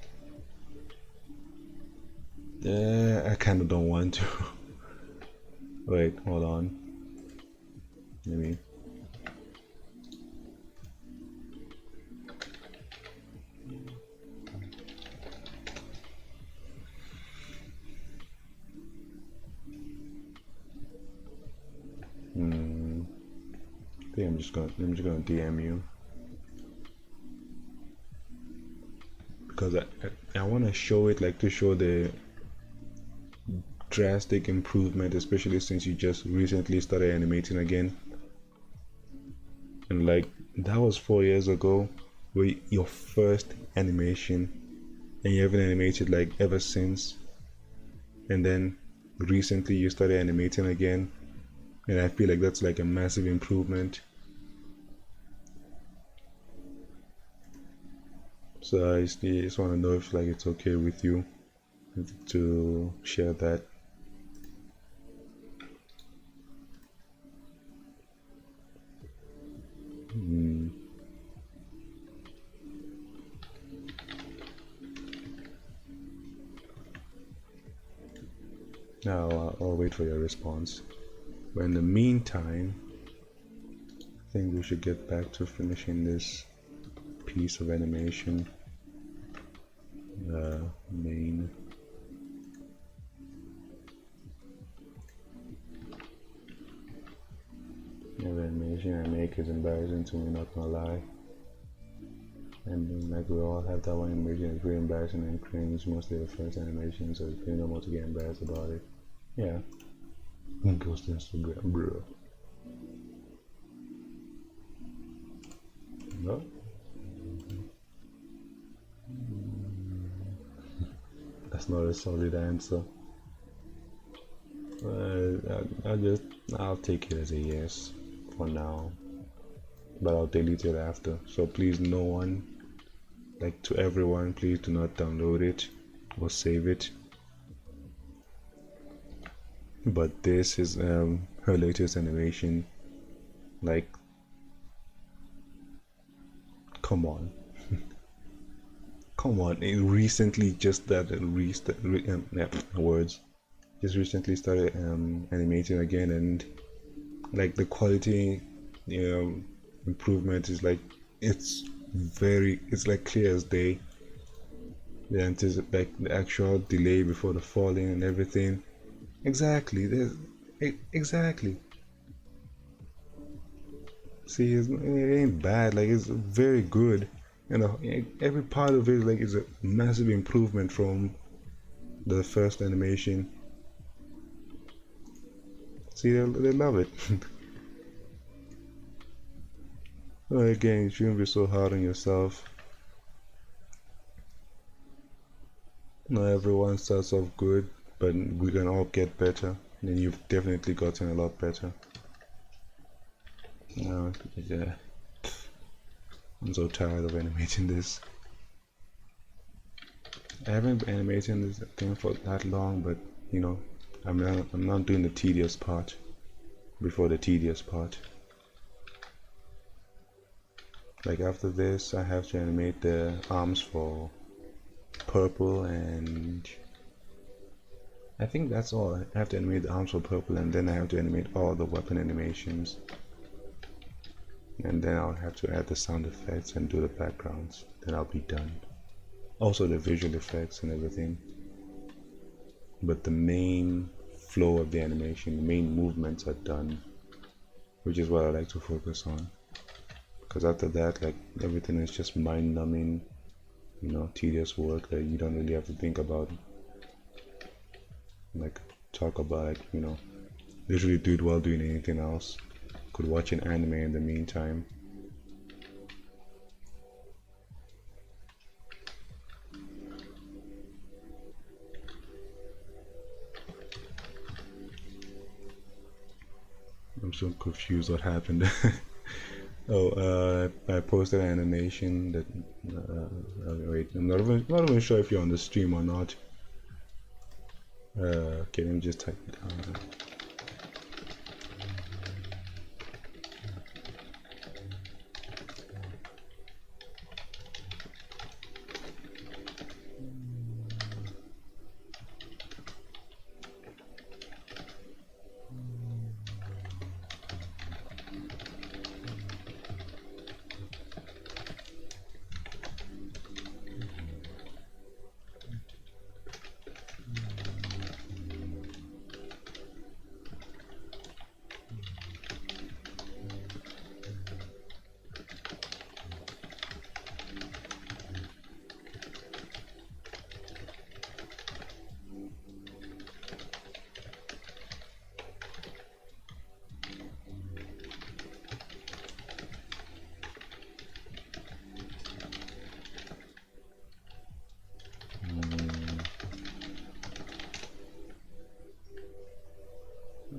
I kind of don't want to. Wait, hold on. Let me. think I'm just gonna DM you because I want to show it, like to show the drastic improvement, especially since you just recently started animating again. And like that was 4 years ago, where your first animation, and you haven't animated like ever since. And then recently you started animating again, and I feel like that's like a massive improvement. So I just want to know if like it's okay with you to share that. Now I'll wait for your response. But in the meantime, I think we should get back to finishing this piece of animation. Main. Every animation I make is embarrassing to me, not gonna lie. And like we all have that one animation, it's really embarrassing and cringe, mostly the first animation, so it's pretty normal to get embarrassed about it. Yeah. Goes to Instagram, bro. No? That's not a solid answer. I'll take it as a yes for now, but I'll delete it after. So please, no one, like to everyone, please do not download it or save it. But this is her latest animation. Like, come on. Come on, it recently just that words just recently started animating again, and like the quality improvement is like it's like clear as day. Like the actual delay before the falling and everything. Exactly, exactly. See, it ain't bad, like it's very good. You know, every part of it like is a massive improvement from the first animation. See, they love it. Well, again, you shouldn't be so hard on yourself. Not everyone starts off good, but we can all get better. And you've definitely gotten a lot better. No, yeah. I'm so tired of animating this. I haven't been animating this thing for that long, but you know, I'm not doing the tedious part before the tedious part. Like after this, I have to animate the arms for purple, and I think that's all. I have to animate the arms for purple, and then I have to animate all the weapon animations. And then I'll have to add the sound effects and do the backgrounds. Then I'll be done. Also the visual effects and everything. But the main flow of the animation, the main movements are done, which is what I like to focus on. Because after that, like everything is just mind-numbing, you know, tedious work that you don't really have to think about. Like talk about, like, you know, literally do it while doing anything else. Could watch an anime in the meantime. I'm so confused what happened. Oh, I posted an animation that wait, I'm not even sure if you're on the stream or not. Okay, let me just type it down.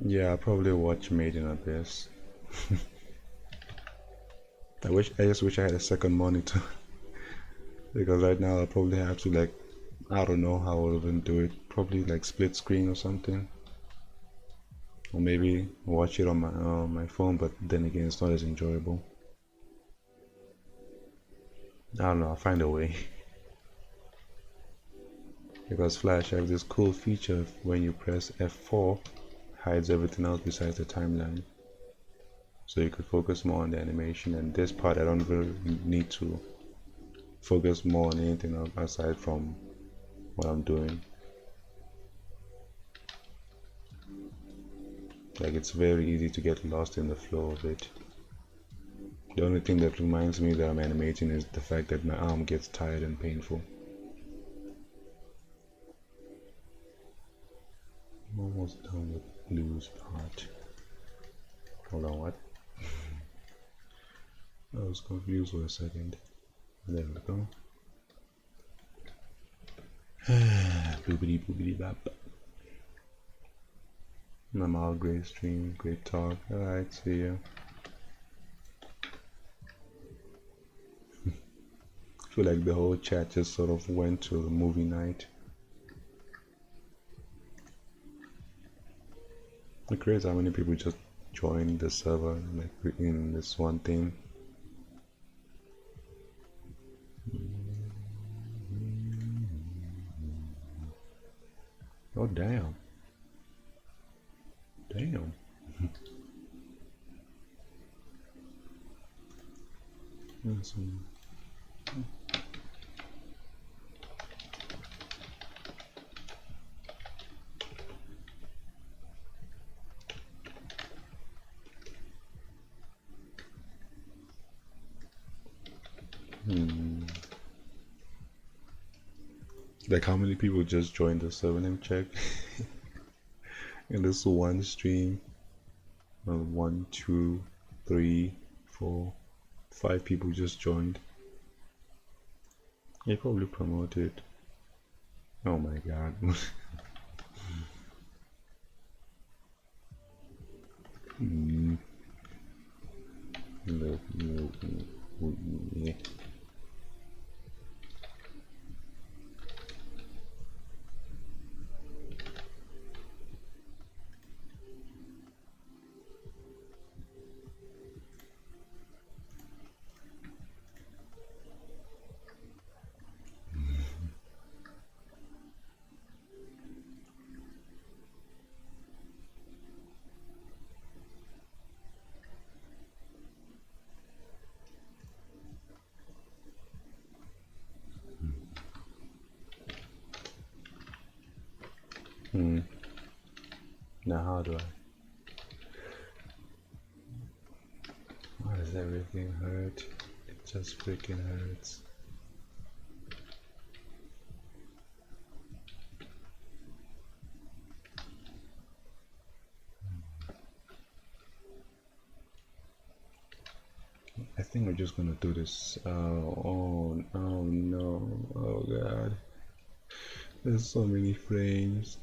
Yeah, I'll probably watch Made in Abyss. I just wish I had a second monitor because right now I probably have to like, I don't know how I'll even do it. Probably like split screen or something, or maybe watch it on my phone. But then again, it's not as enjoyable. I don't know. I'll find a way. Because Flash has this cool feature when you press F4, hides everything else besides the timeline. So you could focus more on the animation, and this part I don't really need to focus more on anything else aside from what I'm doing. Like, it's very easy to get lost in the flow of it. The only thing that reminds me that I'm animating is the fact that my arm gets tired and painful. I'm almost done with Blue's part. Hold on, what? I was confused for a second. There we go. Boobity boobity bop. Normal, great stream, great talk. Alright, see ya. I feel like the whole chat just sort of went to the movie night. It's crazy how many people just joined the server like in this one thing. Oh damn. Damn. Awesome. Like, how many people just joined the server? Let me check. In this one stream, 1, 2, 3, 4, 5 people just joined. They probably promoted. Oh my god. Yeah. Now how do I? Why does everything hurt? It just freaking hurts. I think we're just gonna do this. Oh no. Oh god. There's so many frames.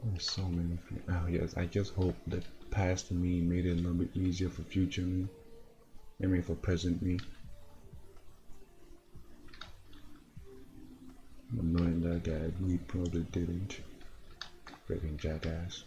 There's so many frames. Oh yes, I just hope that past me made it a little bit easier for future me. I mean for present me. Knowing that guy, he probably didn't. Freaking jackass.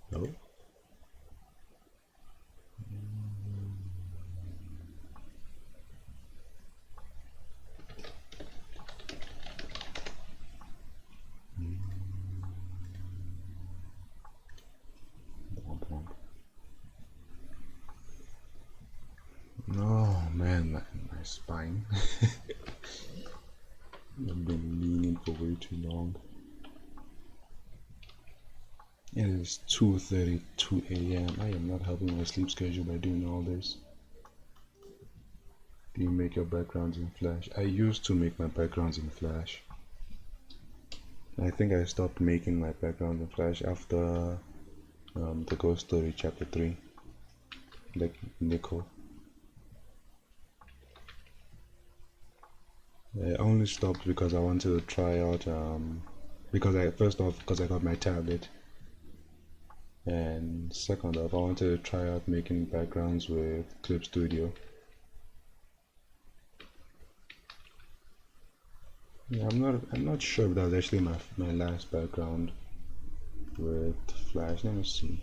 No. Oh man, my spine. I've been leaning for way too long. It is 2:32 a.m. I am not helping my sleep schedule by doing all this. Do you make your backgrounds in Flash? I used to make my backgrounds in Flash. I think I stopped making my backgrounds in Flash after the Ghost Story Chapter 3. Like Nicole. I only stopped because I wanted to try out, because I got my tablet. And second off, I wanted to try out making backgrounds with Clip Studio. Yeah, I'm not sure if that was actually my last background with Flash. Let me see.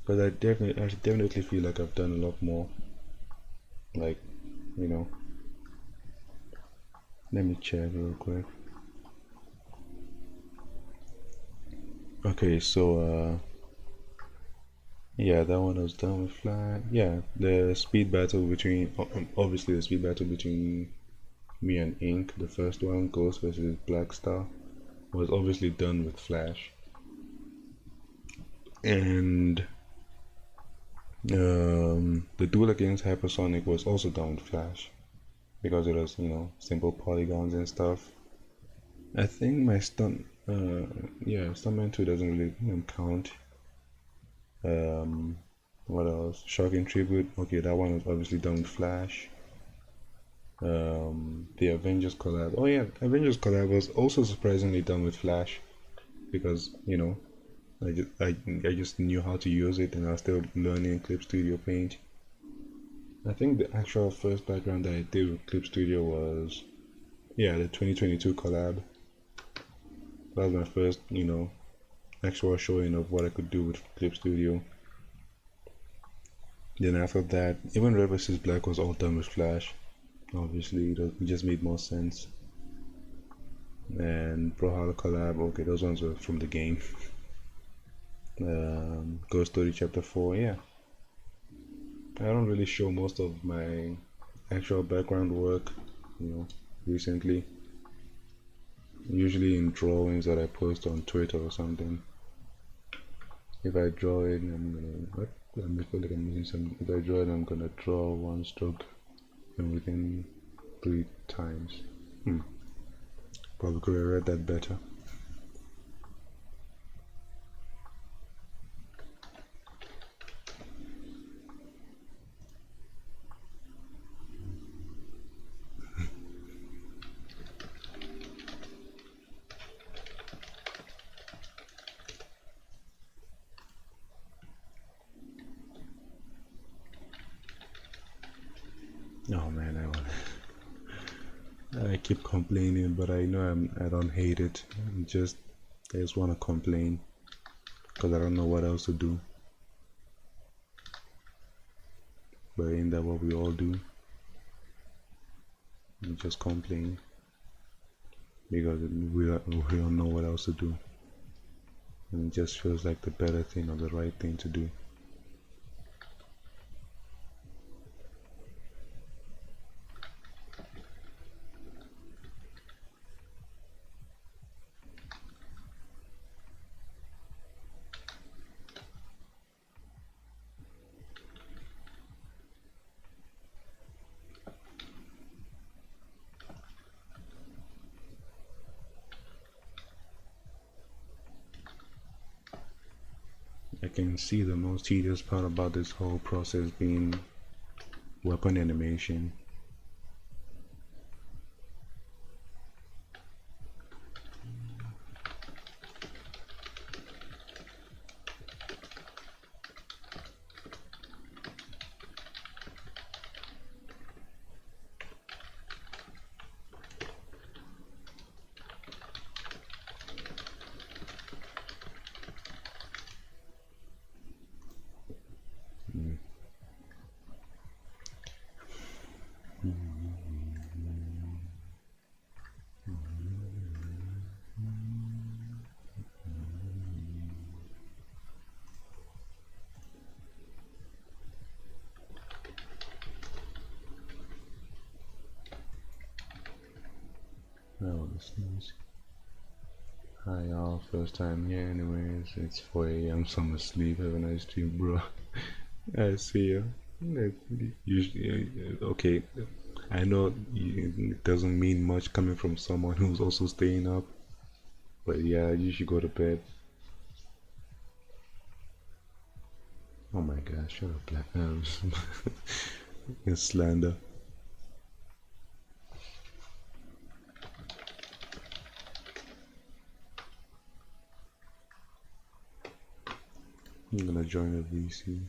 But I definitely feel like I've done a lot more. Like, you know. Let me check real quick. Okay, so yeah, that one was done with Flash. Yeah, the speed battle between obviously the speed battle between me and Ink, the first one, Ghost versus Black Star, was obviously done with Flash. And the duel against Hypersonic was also done with Flash because it was, you know, simple polygons and stuff. I think my Stuntman 2 doesn't really count. What else? Shocking Tribute. Okay, that one was obviously done with Flash. The Avengers collab. Oh yeah, Avengers collab was also surprisingly done with Flash because, you know, I just knew how to use it and I was still learning Clip Studio Paint. I think the actual first background that I did with Clip Studio was, yeah, the 2022 collab. That was my first, you know, actual showing of what I could do with Clip Studio. Then after that, even Red vs. Black was all done with Flash. Obviously, it just made more sense. And Brawlhalla collab, okay, those ones were from the game. Ghost Story Chapter 4, yeah. I don't really show most of my actual background work, you know, recently. Usually in drawings that I post on Twitter or something. If I draw it, I feel like I'm missing something. If I draw it, I'm gonna draw one stroke and within 3 times. Probably could have read that better. Oh man, I keep complaining, but I know I don't hate it. I just want to complain because I don't know what else to do. But ain't that what we all do? We just complain because we don't know what else to do, and it just feels like the better thing or the right thing to do. I can see the most tedious part about this whole process being weapon animation. Sneeze. Hi y'all, first time here anyways. It's 4 a.m. so I'm asleep. Have a nice dream, bro. I see you. Okay, I know it doesn't mean much coming from someone who's also staying up, but yeah, you should go to bed. Oh my gosh, shut up, Black Arrows. It's slander. I'm gonna join a VC.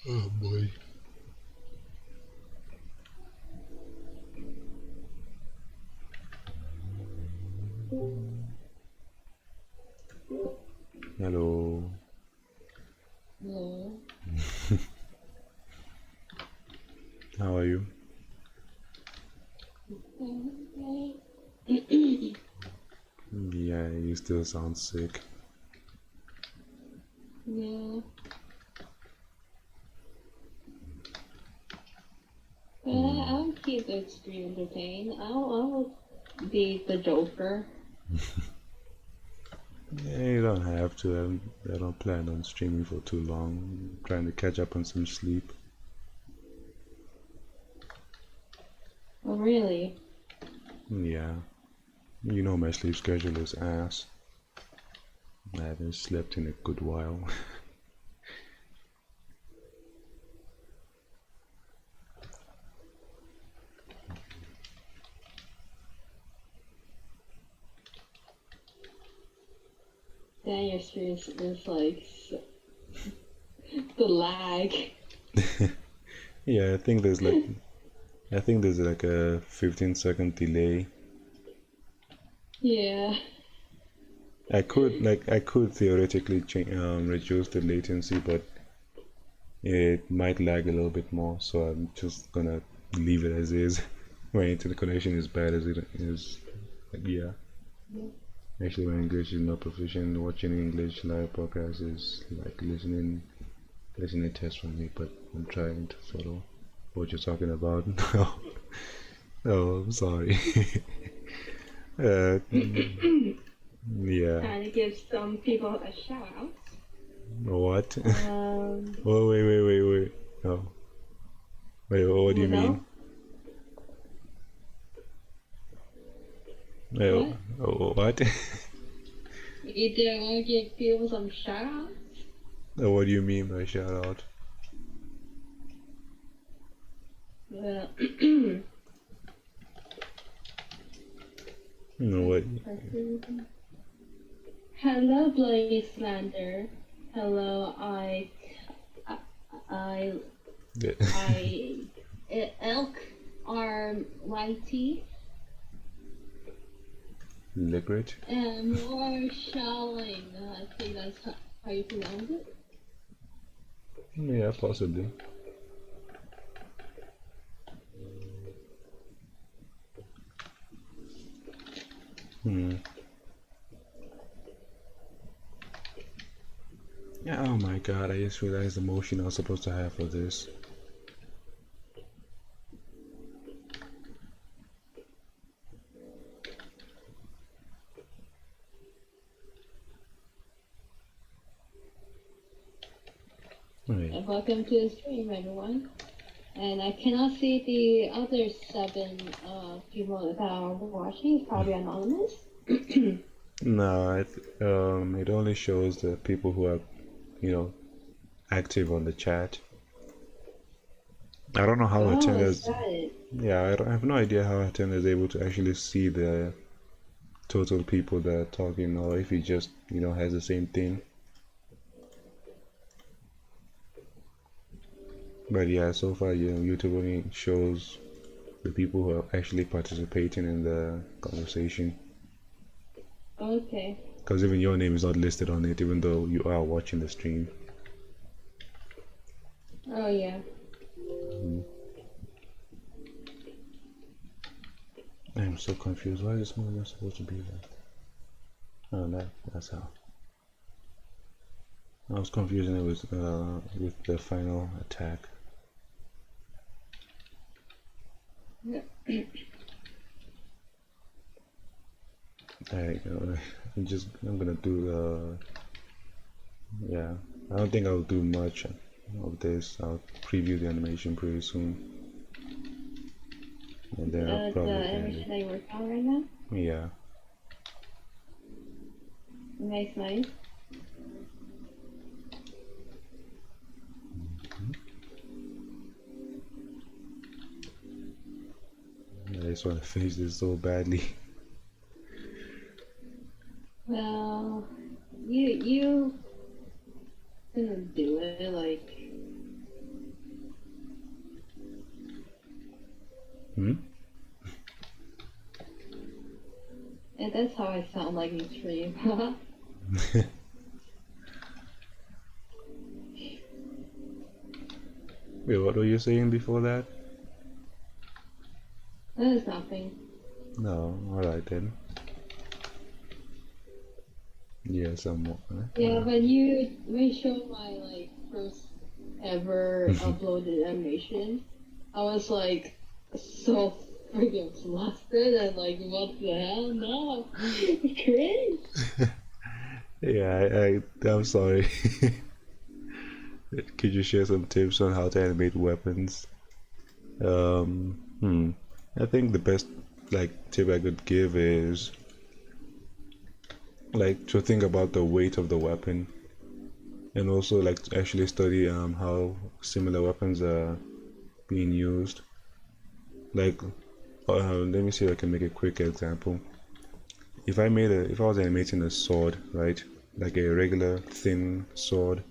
Oh boy. Hello. Hello. How are you? Yeah, you still sound sick. Yeah. But I'll keep the stream entertained. I'll be the Joker. Yeah, you don't have to. I don't plan on streaming for too long. I'm trying to catch up on some sleep. Oh, really? Yeah. You know my sleep schedule is ass. I haven't slept in a good while. Then your stream is like the lag. Yeah, I think there's like a 15-second delay. Yeah. I could theoretically reduce the latency, but it might lag a little bit more. So I'm just gonna leave it as is. My internet connection is bad as it is. Yeah. Actually, my English is not proficient. Watching English live podcast is like listening tests from me, but I'm trying to follow what you're talking about. Oh, I'm sorry. Yeah. Trying to give some people a shout out. What? Oh, wait. Oh. Wait, what do you mean? Wait, what? You didn't want to give people some shout outs? What do you mean by shout out? Well, No, what? hello, Bloody Slander. Hello, Elk RYT. Liquid? And more shelling. I think that's how you pronounce it. Yeah, possibly. Yeah, oh my god, I just realized the motion I was supposed to have for this. And welcome to the stream, everyone. And I cannot see the other 7 people that are watching. It's probably anonymous. No, it only shows the people who are, active on the chat. I don't know how attenders. Yeah, I have no idea how attenders is able to actually see the total people that are talking, or if he just, has the same thing. But yeah, so far, YouTube only shows the people who are actually participating in the conversation. Okay. Because even your name is not listed on it, even though you are watching the stream. Oh, yeah. I'm so confused. Why is this one not supposed to be there? Oh, that's how. I was confusing it with the final attack. I'm gonna do yeah. I don't think I'll do much of this. I'll preview the animation pretty soon, and then I'll The probably end animation it. that you work on right now? Yeah. Nice, nice. I just want to finish this so badly. Well, you didn't do it like. And that's how I sound like in stream. Wait, what were you saying before that? That is nothing. No, alright then. Yeah, somewhat. Yeah, but when you showed my like first ever uploaded animation, I was like so freaking flustered and like, what the hell? No, cringe. Yeah, I'm sorry. Could you share some tips on how to animate weapons? I think the best tip I could give is to think about the weight of the weapon, and also to actually study how similar weapons are being used. Let me see if I can make a quick example. If I was animating a sword, right, like a regular thin sword,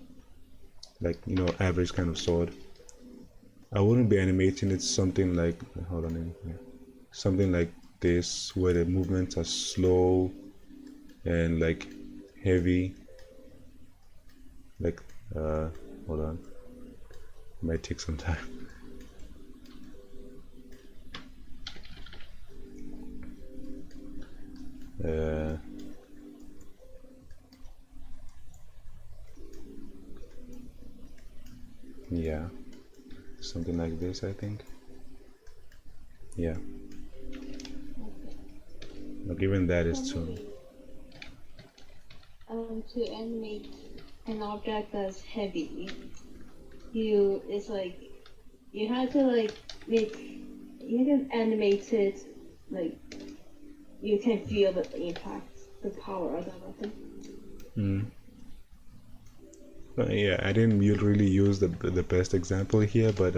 average kind of sword, I wouldn't be animating it something like, hold on, something like this, where the movements are slow and heavy. Hold on, it might take some time. Yeah, something like this, I think. Yeah, but even that is too. To animate an object that's heavy, it's like you have to you can animate it like you can feel the impact, the power of that weapon. Yeah, I didn't really use the best example here, but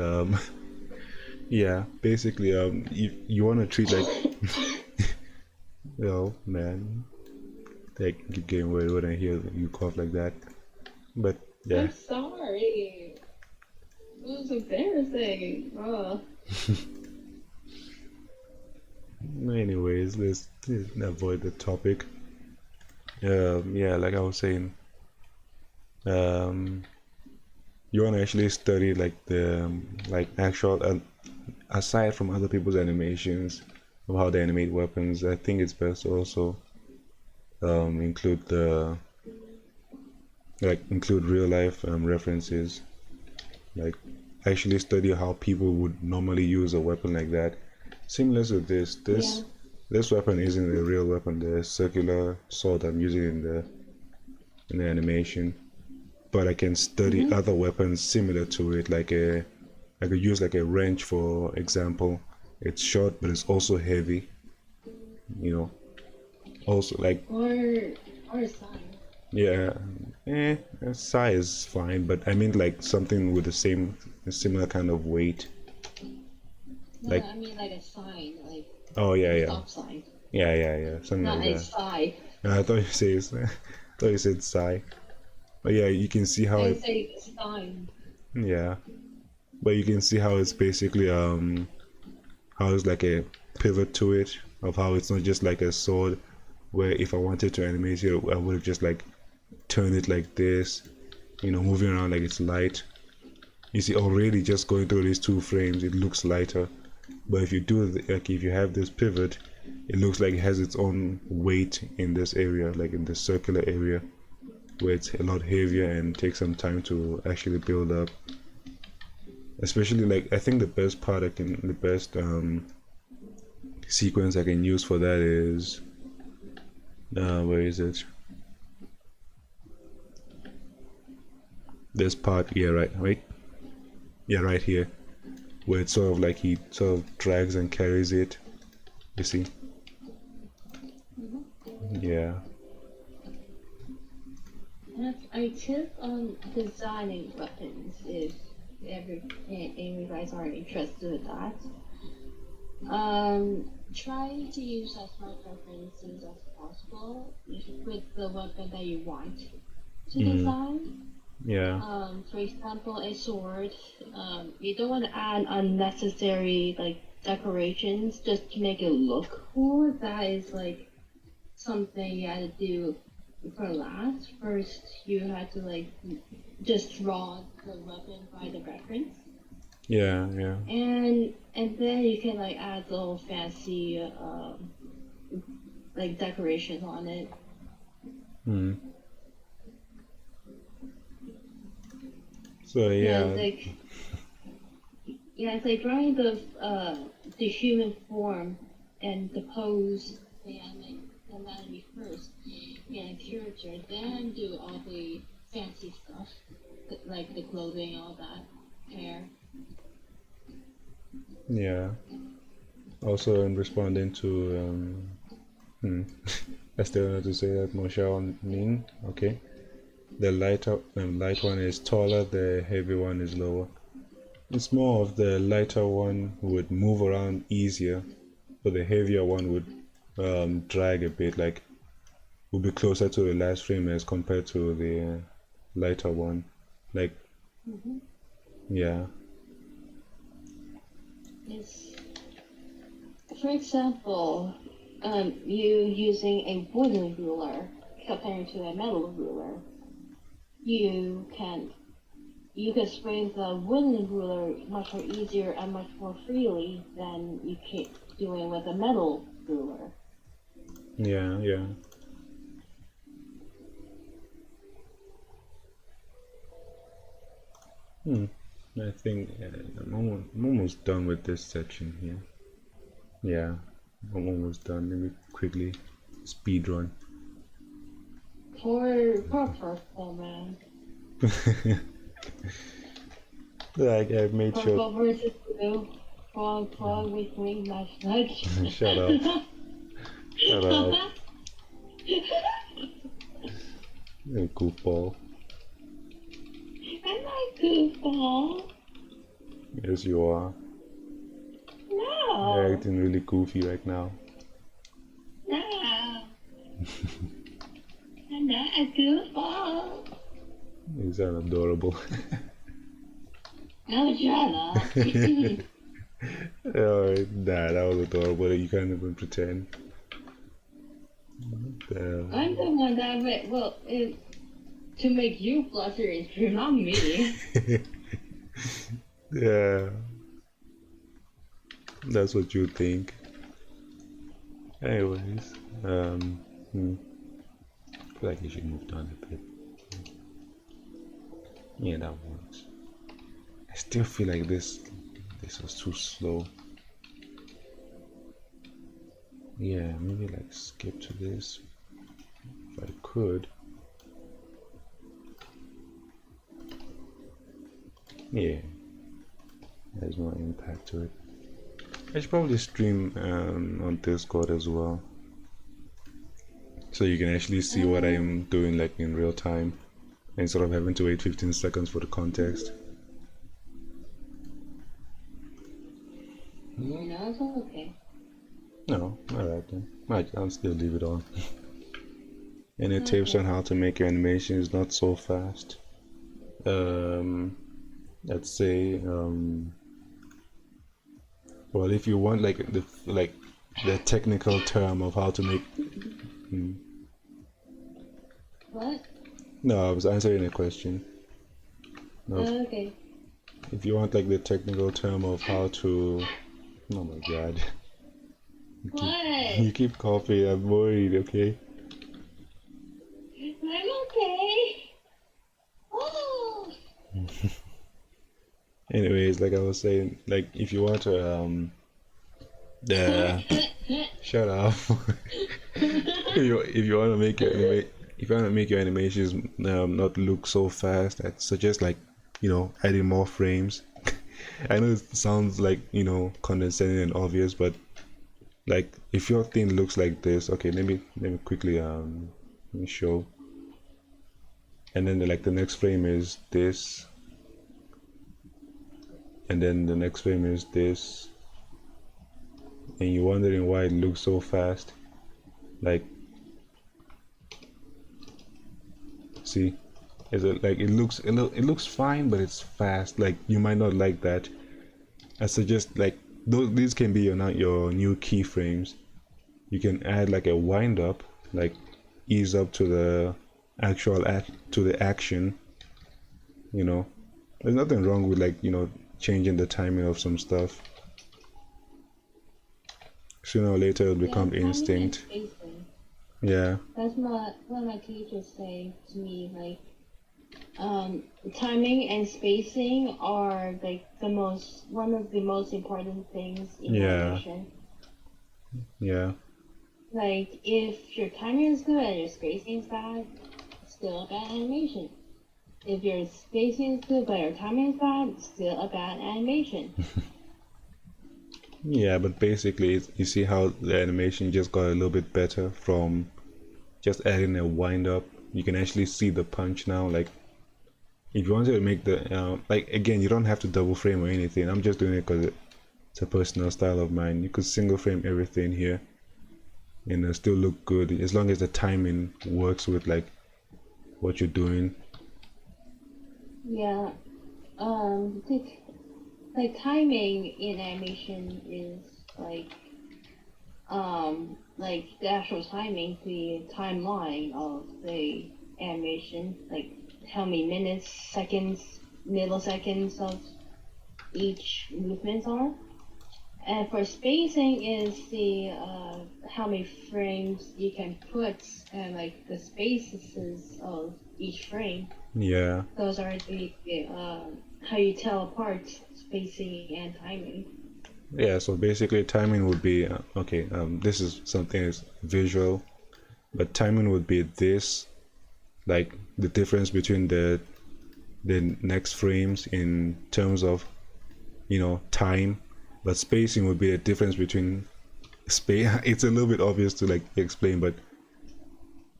yeah, basically you want to treat oh man, keep getting worried when I hear you cough like that, but yeah. I'm sorry. It was embarrassing. Oh. Anyways, let's avoid the topic. Yeah, like I was saying, you want to actually study the actual aside from other people's animations of how they animate weapons. I think it's best to also include include real life references, actually study how people would normally use a weapon like that. Similar to this weapon isn't a real weapon, the circular sword I'm using in the animation, but I can study other weapons similar to it. I could use a wrench, for example. It's short but it's also heavy, also or a sign. Yeah, a sigh is fine, but I mean something with a similar kind of weight. No, I mean like a sign, oh yeah, stop sign. Yeah, something Not like a that. sigh. I thought you said sigh, but yeah, you can see how I say sign. yeah, but you can see how it's basically how it's like a pivot to it, of how it's not just like a sword, where if I wanted to animate it, I would have just turn it like this, moving around like it's light. You see, already just going through these two frames, it looks lighter. But if you do if you have this pivot, it looks like it has its own weight in this area, in the circular area, where it's a lot heavier and takes some time to actually build up. Especially I think the best sequence I can use for that is where is it? This part here, right? Yeah, right here, where it's sort of like he sort of drags and carries it. You see? Yeah. I tip on designing weapons if you guys are interested in that. Try to use as much references as possible with the weapon that you want to design. Yeah. For example, a sword. You don't want to add unnecessary like decorations just to make it look cool. That is like something you had to do for last. First, you had to like just draw the weapon by the reference. Yeah. And then you can like add little fancy like decorations on it. So yeah. It's like drawing the human form and the pose, the anatomy first, and character, then do all the fancy stuff, like the clothing, all that, hair. Yeah. Also, in responding to I still have to say that Moshe Ning. Okay. The light one is taller, the heavy one is lower. It's more of the lighter one would move around easier, but the heavier one would drag a bit, like would be closer to the last frame as compared to the lighter one. Like, yeah. For example, you using a wooden ruler compared to a metal ruler, you can swing the wooden ruler much more easier and much more freely than you can doing with a metal ruler. Yeah. I think I'm almost done with this section here. Yeah, I'm almost done. Let me quickly speed run. Poor purple man. Like I made sure. Purple versus blue. Frog with wing nudge. Shut up. Shut up. You goofball. I'm not goofball. Yes, you are. No. You're acting really goofy right now. No. I'm not a goofball. You sound adorable. No, shut up. Alright, nah, that was adorable. You can't even pretend. I'm the one that to make you flutter, you're not me. Yeah. That's what you think. Anyways, I feel like you should move down a bit. Yeah, that works. I still feel like this was too slow. Yeah, maybe like skip to this if I could. Yeah, there's more impact to it. I should probably stream on Discord as well, so you can actually see what I am doing like in real time instead of having to wait 15 seconds for the context. No, it's okay. No, alright then. I'll still leave it on. Any tips on how to make your animations not so fast? Let's say well, if you want like the technical term of how to make What? No, I was answering a question. No, Okay. if you want like the technical term of how to oh my god. What? You keep coughing, I'm worried, okay? I'm okay. Oh. Anyways, like I was saying, like if you want to Shut up. If you want to make your if you want to make your animations not look so fast, I suggest like adding more frames. I know it sounds like condescending and obvious, but like if your thing looks like this, okay, let me quickly let me show. And then the next frame is this, and then the next frame is this, and you're wondering why it looks so fast. Like, see, it looks fine, but it's fast. Like, you might not like that. I suggest like these can be your new keyframes. You can add like a wind up, like ease up to the action. There's nothing wrong with like changing the timing of some stuff. Sooner or later it'll become instinct. Yeah. That's what my teachers say to me. Like, timing and spacing are like one of the most important things in animation. Yeah. Like, if your timing is good and your spacing is bad, it's still a bad animation. If your spacing is good but your timing is bad, it's still a bad animation. Yeah, but basically, you see how the animation just got a little bit better from just adding a wind up. You can actually see the punch now. Like, if you wanted to make the like, again, you don't have to double frame or anything. I'm just doing it because it's a personal style of mine. You could single frame everything here and it'll still look good as long as the timing works with like what you're doing. Yeah. Like timing in animation is like the actual timing, the timeline of the animation, like how many minutes, seconds, milliseconds of each movements are. And for spacing is the how many frames you can put and like the spaces of each frame. Yeah. Those are the how you tell apart spacing and timing. Yeah, so basically timing would be okay, this is something is visual, but timing would be this, like the difference between the next frames in terms of time, but spacing would be the difference between space. It's a little bit obvious to like explain, but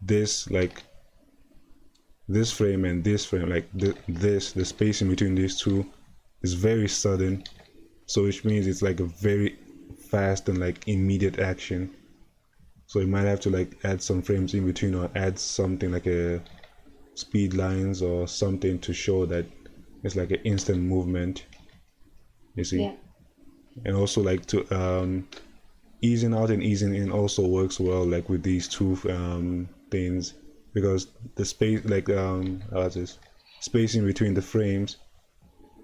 this, like this frame and this frame, like the spacing between these two is very sudden, so which means it's like a very fast and like immediate action. So you might have to like add some frames in between or add something like a speed lines or something to show that it's like an instant movement, you see. Yeah. And also like to easing out and easing in also works well like with these two things, because the space like spacing between the frames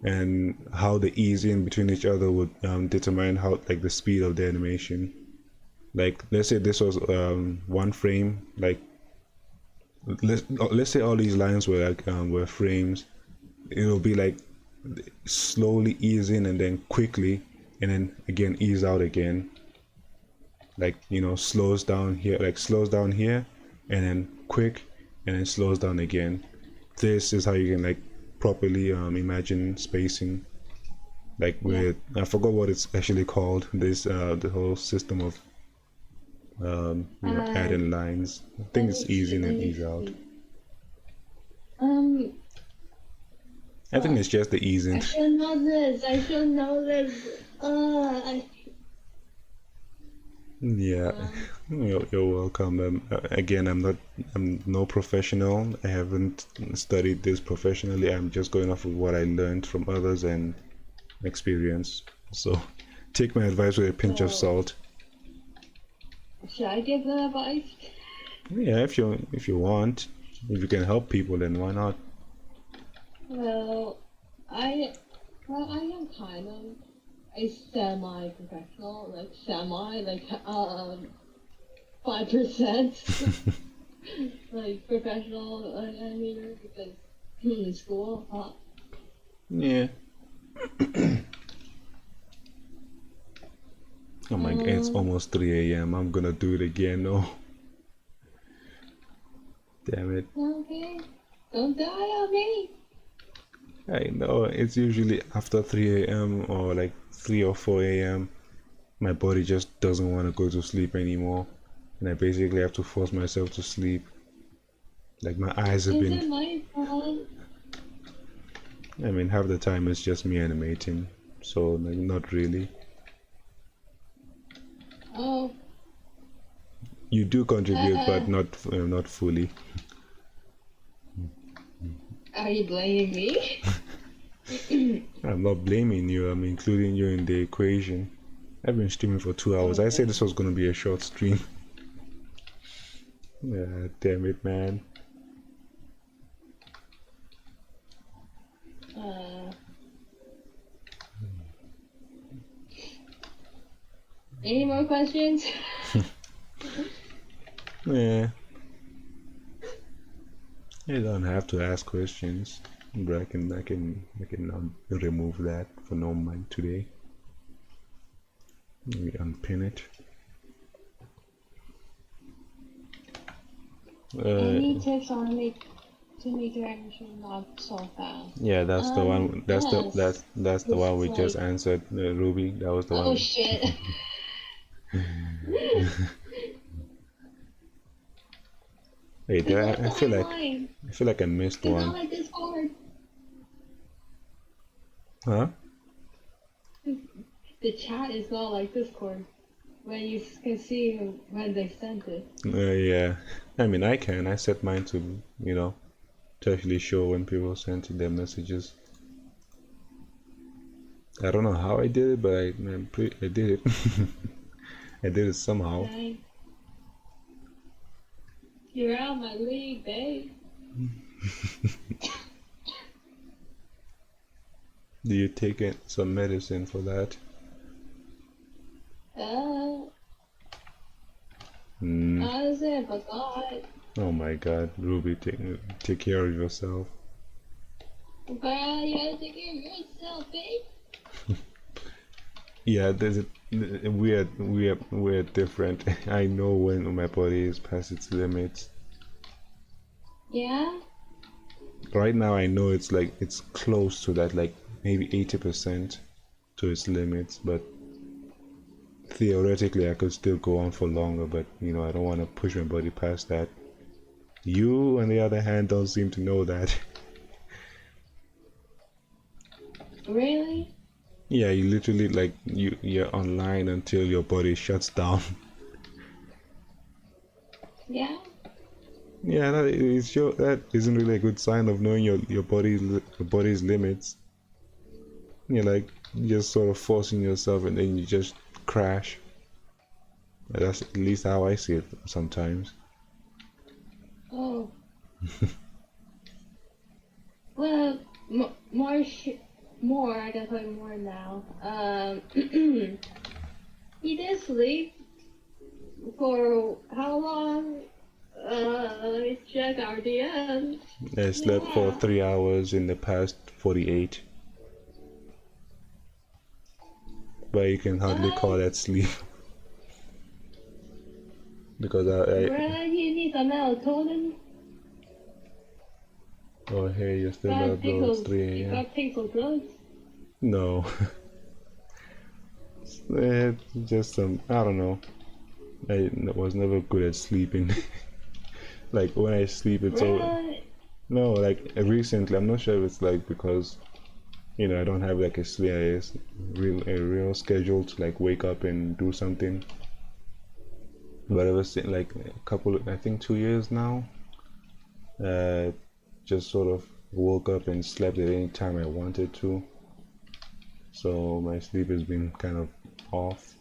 and how the ease in between each other would determine how like the speed of the animation. Like let's say this was one frame, like let's say all these lines were like were frames, it'll be like slowly ease in and then quickly and then again ease out again, like slows down here, like slows down here and then quick and then slows down again. This is how you can like properly imagine spacing, like with I forgot what it's actually called, this the whole system of adding lines. I think it's ease in and ease out. I think it's just the easing. I should know this. Yeah, you're welcome. Again, I'm no professional. I haven't studied this professionally. I'm just going off of what I learned from others and experience. So take my advice with a pinch of salt. Should I give the advice? Yeah, if you want, if you can help people, then why not? Well, I am kind of a semi-professional, like 5% like professional animator because in school, huh? Yeah. Oh my It's almost 3 a.m. I'm gonna do it again. No. Damn it. Okay. Don't die on me. I know. It's usually after 3 a.m. or like 3 or 4 a.m. My body just doesn't want to go to sleep anymore. And I basically have to force myself to sleep. Like my eyes have Is been... it my fault? I mean, half the time it's just me animating. So like, not really. Oh. You do contribute, but not fully. Are you blaming me? I'm not blaming you. I'm including you in the equation. I've been streaming for 2 hours. I said this was going to be a short stream. Yeah, damn it, man. Any more questions? Yeah. You don't have to ask questions, but I can remove that for no mind today. Let me unpin it. Any tips on to make your animation not so fast? Yeah, that's the one. That's yes. that's the one we Like, just answered, Ruby. That was the one. Oh shit. Wait, I feel like I missed it's one. not like Discord. Huh? The chat is not like Discord, where you can see when they sent it. Yeah. I mean, I can. I set mine to, to actually show when people sent their messages. I don't know how I did it, but I did it. I did it somehow. Nice. You're out of my league, babe. Do you take some medicine for that? Honestly, I forgot. Oh my God, Ruby, take care of yourself. Girl, you gotta take care of yourself, babe. Yeah, we're different. I know when my body is past its limits. Yeah? Right now I know it's close to that, like maybe 80% to its limits, but theoretically I could still go on for longer, but I don't want to push my body past that. You, on the other hand, don't seem to know that. Really? Yeah, you literally you're online until your body shuts down. Yeah? Yeah, that isn't really a good sign of knowing your body's limits. You're like just sort of forcing yourself and then you just crash. That's at least how I see it sometimes. Oh. Well, more, I can play more now. You did sleep for how long? Let me check our DMs. I slept for 3 hours in the past 48. But you can hardly call that sleep. Because Bruh, you need some melatonin. Oh, hey, you're still up, though. It's 3 a.m. You got pixel drugs? No. It's just some, I don't know. I was never good at sleeping. Like when I sleep, it's all. No, like recently, I'm not sure if it's like because, I don't have like a real schedule to like wake up and do something. But ever since like I think 2 years now, just sort of woke up and slept at any time I wanted to. So my sleep has been kind of off.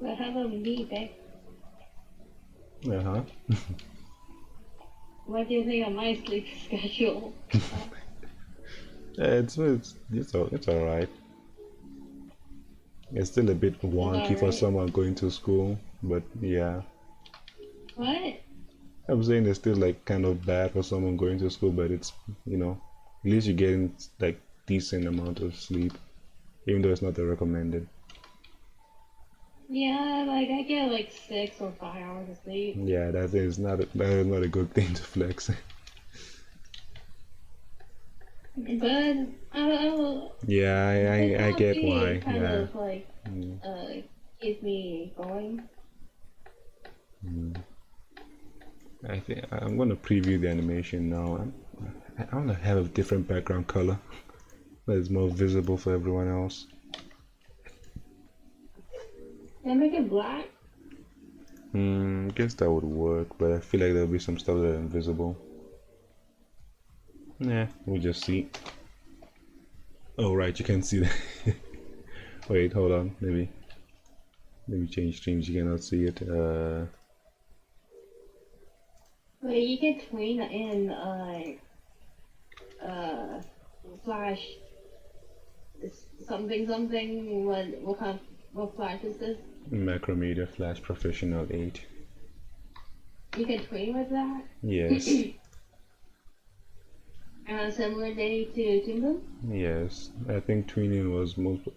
What happened with me, babe? Uh-huh. What do you think of my sleep schedule? It's alright. It's still a bit wonky for someone going to school, but yeah. What? I'm saying it's still like kind of bad for someone going to school, but it's at least you're getting like decent amount of sleep, even though it's not the recommended. Yeah, like I get like 6 or 5 hours of sleep. Yeah, that is not a good thing to flex. But Yeah, the I get coffee why. kind Yeah. of like Mm, keeps me going. mm. I think I'm gonna preview the animation now. I want to have a different background color that is more visible for everyone else. Can I make it black? I guess that would work, but I feel like there'll be some stuff that are invisible. Nah, we'll just see. Oh right, you can see that. Wait, hold on. Let me change streams. You cannot see it. Wait, you can tween in Flash something something. What kind? What Flash is this? Macromedia Flash Professional 8. You can tween with that. Yes. Similar day to Kingdom. Yes. I think tweening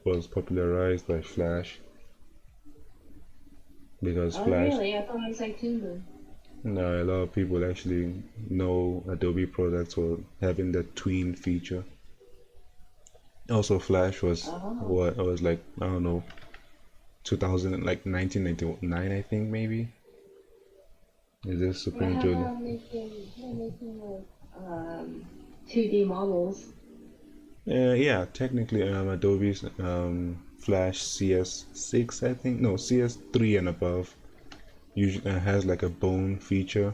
was popularized by Flash because Oh Flash. really? I thought it was like Kingdom. No, a lot of people actually know Adobe products for having the tween feature. Also, Flash was what was like I don't know, 2000 like 1999 I think maybe. Is this Supreme How Duty? about making like 2D models? Yeah, technically, Adobe's Flash CS6, I think, no, CS3 and above, usually has like a bone feature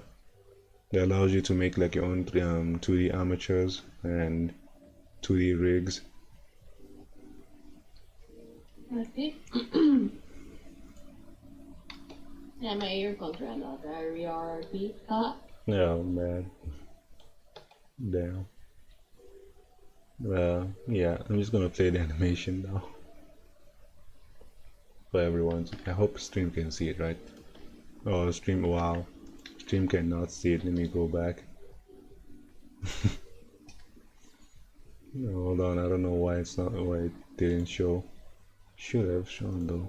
that allows you to make like your own 2D armatures and 2D rigs. Okay. Yeah, my earphones ran out. I repeat. Oh man, damn. Yeah, I'm just gonna play the animation now for everyone. I hope stream can see it, right? Oh, stream, wow. Stream cannot see it. Let me go back. Hold on, I don't know why it didn't show. Should have shown though.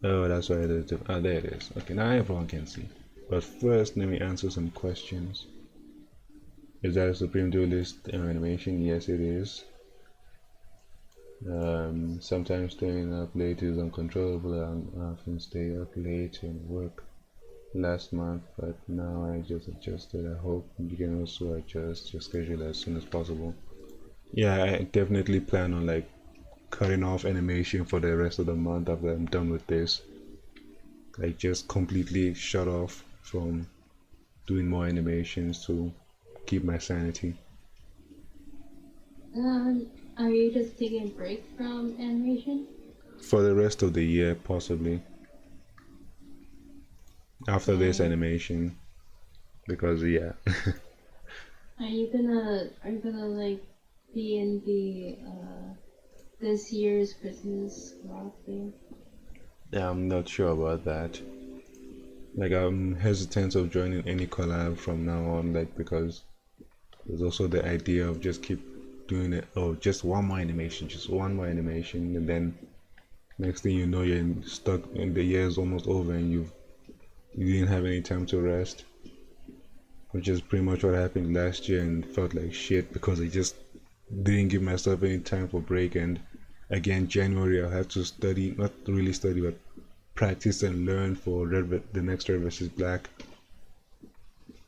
Oh, that's why it is. Ah, there it is. Okay, now everyone can see. But first, let me answer some questions. Is that a Supreme Duelist animation? Yes, it is. Sometimes staying up late is uncontrollable. I often stay up late and work last month, but now I just adjusted. I hope you can also adjust your schedule as soon as possible. Yeah, I definitely plan on like cutting off animation for the rest of the month after I'm done with this. Like just completely shut off from doing more animations to keep my sanity. Are you just taking a break from animation? For the rest of the year, possibly. After this animation. Because yeah. Are you gonna like be in the this year's Christmas rock thing? Yeah, I'm not sure about that. Like I'm hesitant of joining any collab from now on, like because there's also the idea of just keep doing it. Oh, just one more animation, and then next thing you know, you're stuck, and the year is almost over, and you didn't have any time to rest, which is pretty much what happened last year, and felt like shit because I just didn't give myself any time for break. And again, January I had to study, not really study, but practice and learn for the next Red vs. Black.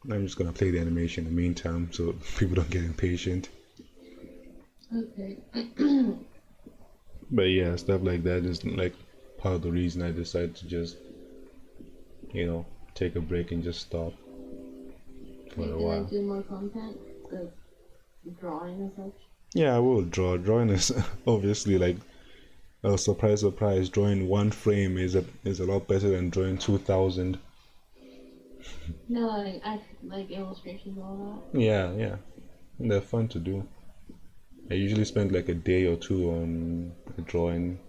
I'm just gonna play the animation in the meantime so people don't get impatient. Okay. But yeah, stuff like that is like part of the reason I decided to just, take a break and just stop for a while. Do more content, like drawing and such. Yeah, I will draw. Drawing is obviously like a surprise, surprise. Drawing one frame is a lot better than drawing 2,000. No, like illustrations and all that. Yeah, and they're fun to do. I usually spend like a day or two on a drawing.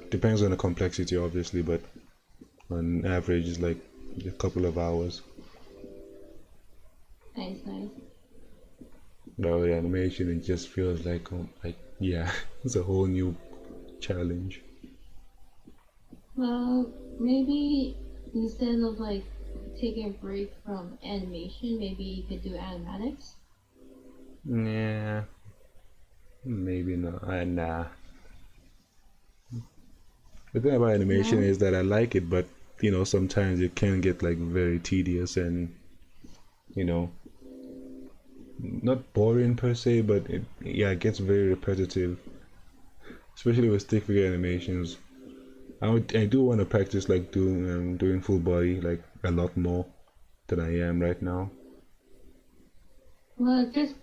Depends on the complexity, obviously, but on average, it's like a couple of hours. Nice. But the animation, it just feels like yeah, it's a whole new challenge. Well, maybe instead of like taking a break from animation, maybe you could do animatics. Yeah, maybe not. Nah. The thing about animation No? is that I like it, but sometimes it can get like very tedious and you know, not boring per se, but it gets very repetitive, especially with stick figure animations. I do want to practice like doing full body like a lot more than I am right now. Well, just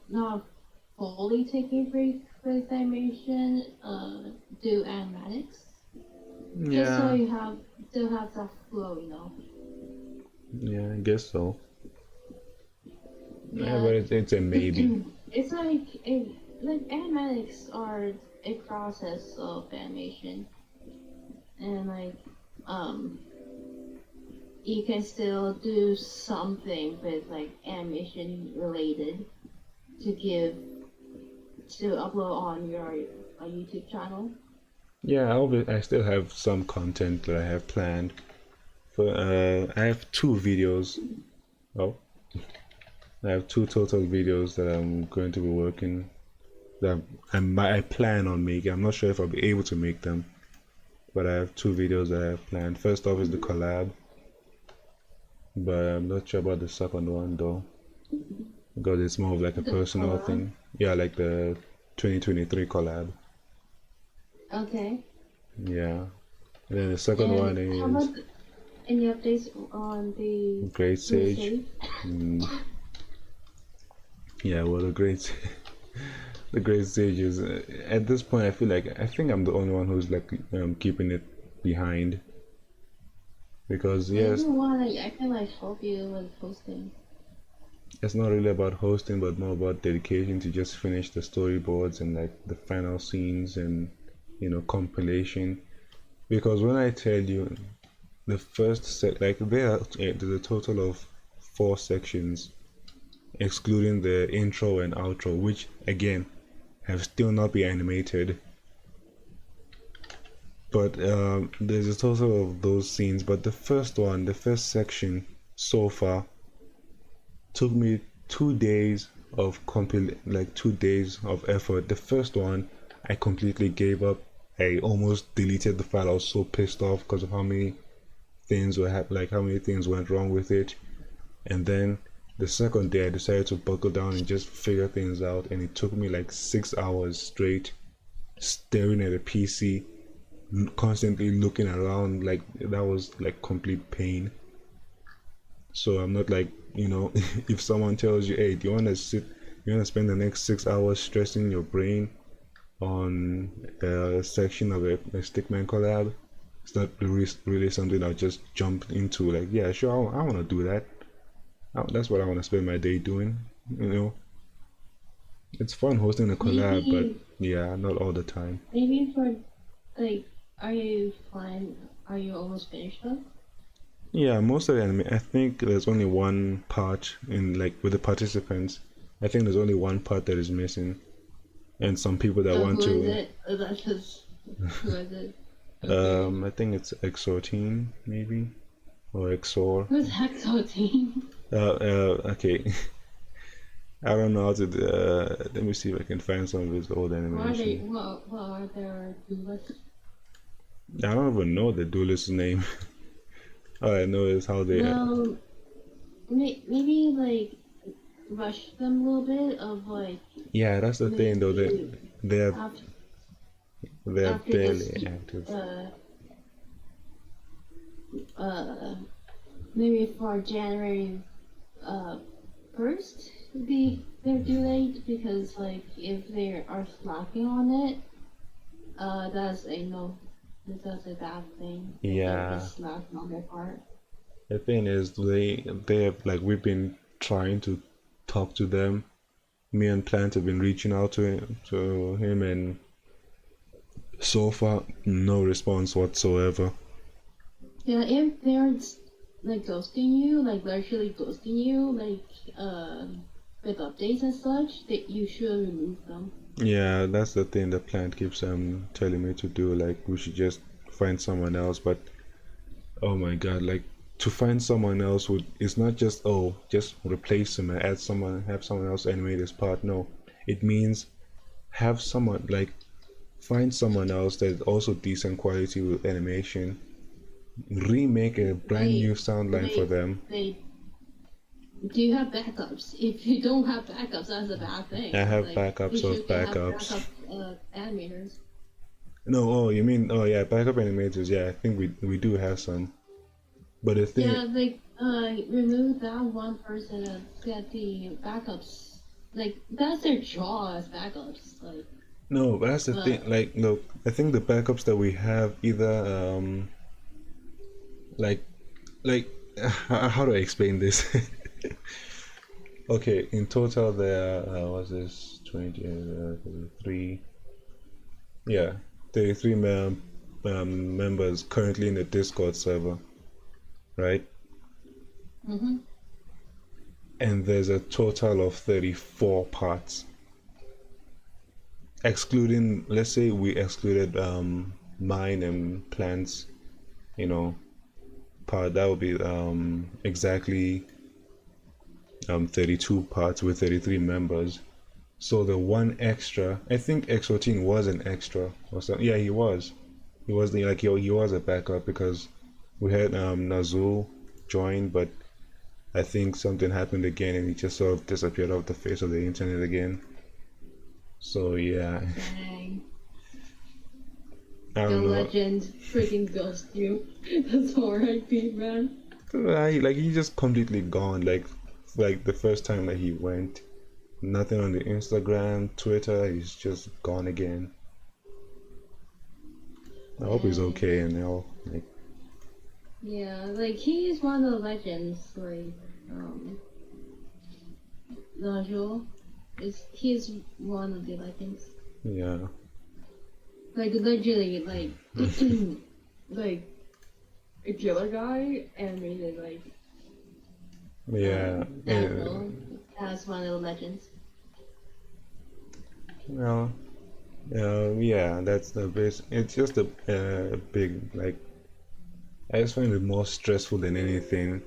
not fully taking a break with animation. Do animatics. Just so Yeah, you have still have that flow, you know. yeah, I guess so. Yeah, Yeah, but it's a maybe. it's like animatics are a process of animation, and like um you can still do something with like animation related to give to upload on your YouTube channel. Yeah, I still have some content that I have planned. For I have two videos. Oh, I have two total videos that I'm going to be working. That I plan on making. I'm not sure if I'll be able to make them, but I have two videos that I have planned. First off is the collab, but I'm not sure about the second one though, because it's more of like a The personal collab. thing. Yeah, like the 2023 collab. Okay. Yeah. And then the second And one how is about any updates on the Great Sage. resave? Mm, yeah, well, the Great Sage is at this point. I think I'm the only one who's like keeping it behind because I yes, don't want like I can like help you with posting. it's not really about hosting, but more about dedication to just finish the storyboards and like the final scenes and compilation. Because when I tell you the first like there's a total of 4 sections, excluding the intro and outro, which again have still not been animated. But there's a total of those scenes. But the first section so far took me 2 days of like 2 days of effort. The first one, I completely gave up. I almost deleted the file. I was so pissed off because of how many things how many things went wrong with it. And then the second day, I decided to buckle down and just figure things out. And it took me like 6 hours straight, staring at a PC, constantly looking around. Like that was like complete pain. So I'm not like, if someone tells you, hey, you want to spend the next 6 hours stressing your brain on a section of a Stickman collab, it's not really something I'll just jump into. Like, yeah, sure, I want to do that. That's what I want to spend my day doing. You know, it's fun hosting a collab, but Maybe yeah, not all the time. maybe for like are you fine? Are you almost finished up? Yeah, most of the anime, I think there's only one part in like with the participants. I think there's only one part that is missing, and some people that want Who is to. it? That's just who is it? Okay. I think it's Exortine maybe or Exor. Who's Hexotine? Okay. I don't know how to. Let me see if I can find some of his old What are they? animation. What are their duelists? I don't even know the duelist's name. All I know is how they. Well, maybe like rush them a little bit of like Yeah, that's the thing though. maybe They're after they're after this barely active. uh maybe for January 1st would be their due date because like if they are slacking on it, that's a no. That's a bad thing. If they're Yeah, just slacking on their part. the thing is they have like we've been trying to talk to them. Me and Plant have been reaching out to him, and so far no response whatsoever. Yeah, if they're like ghosting you, like literally ghosting you, like with updates and such, that you should remove them. Yeah, that's the thing the Plant keeps telling me to do. Like we should just find someone else, but oh my god, like to find someone else would it's not just just replace him and add someone have someone else animate this part. No, it means have someone like find someone else that's also decent quality with animation, remake a brand new sound line for them. Do you have backups? If you don't have backups, that's a bad thing. I have like, backups you of should backups. have backup animators. No, you mean yeah, backup animators. Yeah, I think we do have some. But the thing, Yeah, like remove that one person and get the backups. Like that's their job as backups. Like no, but that's the thing. Like, look, I think the backups that we have either like how do I explain this? Okay, in total there was this 20, 33, yeah, 33 members currently in the Discord server, right? Mm-hmm. And there's a total of 34 parts, excluding, let's say we excluded mine and plants, part, that would be exactly 32 parts with 33 members. So the one extra, I think X14 was an extra or something. Yeah, he was like he was a backup because we had Nazul join, but I think something happened again and he just sort of disappeared off the face of the internet again. So yeah. Dang. I The don't know. legend freaking ghost you. That's R.I.P. man. Like he just completely gone. Like the first time that he went, nothing on the Instagram, Twitter. He's just gone again. I hope he's okay and all. Like, yeah, like he is one of the legends. Like Dojo he's one of the legends. yeah. Like literally, like like a killer guy animated like Yeah. Admiral as one of the legends. Well, yeah. That's the base. It's just a big like. I just find it more stressful than anything.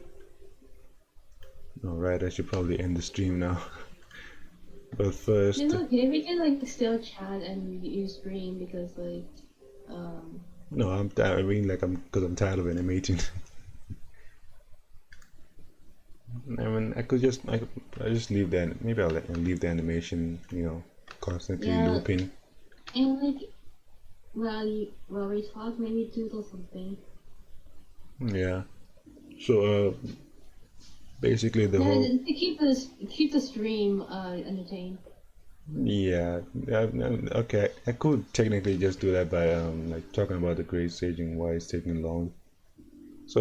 All right, I should probably end the stream now. But first, It's okay. We can like still chat and use stream because like no, I'm tired. I mean, like because I'm tired of animating. I mean, I just leave that. Maybe I'll leave the animation, constantly looping. and like while we talk, maybe doodle something. Yeah. So basically the whole. To keep the stream entertained. Yeah. Okay. I could technically just do that by like talking about the great staging, why it's taking long. So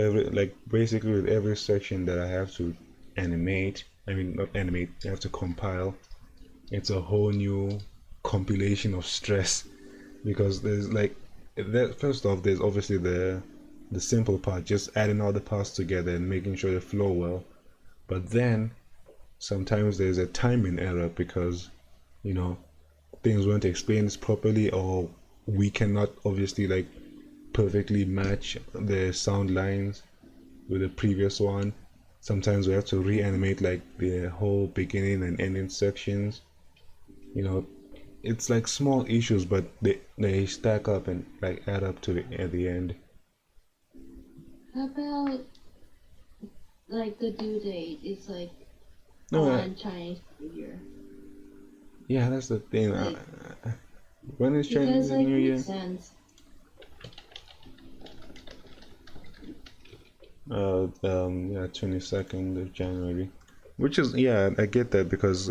basically with every section that I have to animate, I mean not animate, I have to compile. It's a whole new compilation of stress because there's like first off there's obviously the simple part, just adding all the parts together and making sure they flow well. But then sometimes there's a timing error because things weren't explained properly, or we cannot obviously like perfectly match the sound lines with the previous one. Sometimes we have to reanimate like the whole beginning and ending sections. It's like small issues, but they stack up and like add up to at the end. How about like the due date? It's like No, on Chinese New Year. yeah, that's the thing. Like, when is Chinese like, New Year? makes sense. Yeah, 22nd of January, which is, yeah, I get that because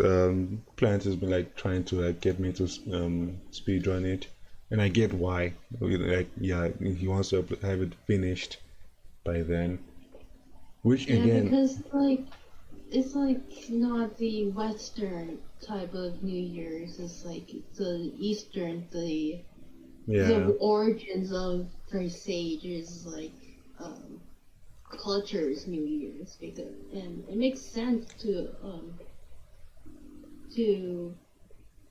Plant has been like trying to like get me to speed run it, and I get why. Like, yeah, he wants to have it finished by then, which Yeah, again, because like it's like not the Western type of New Year's. It's like the Eastern, the origins of Presage is like culture's New Year's, because and it makes sense to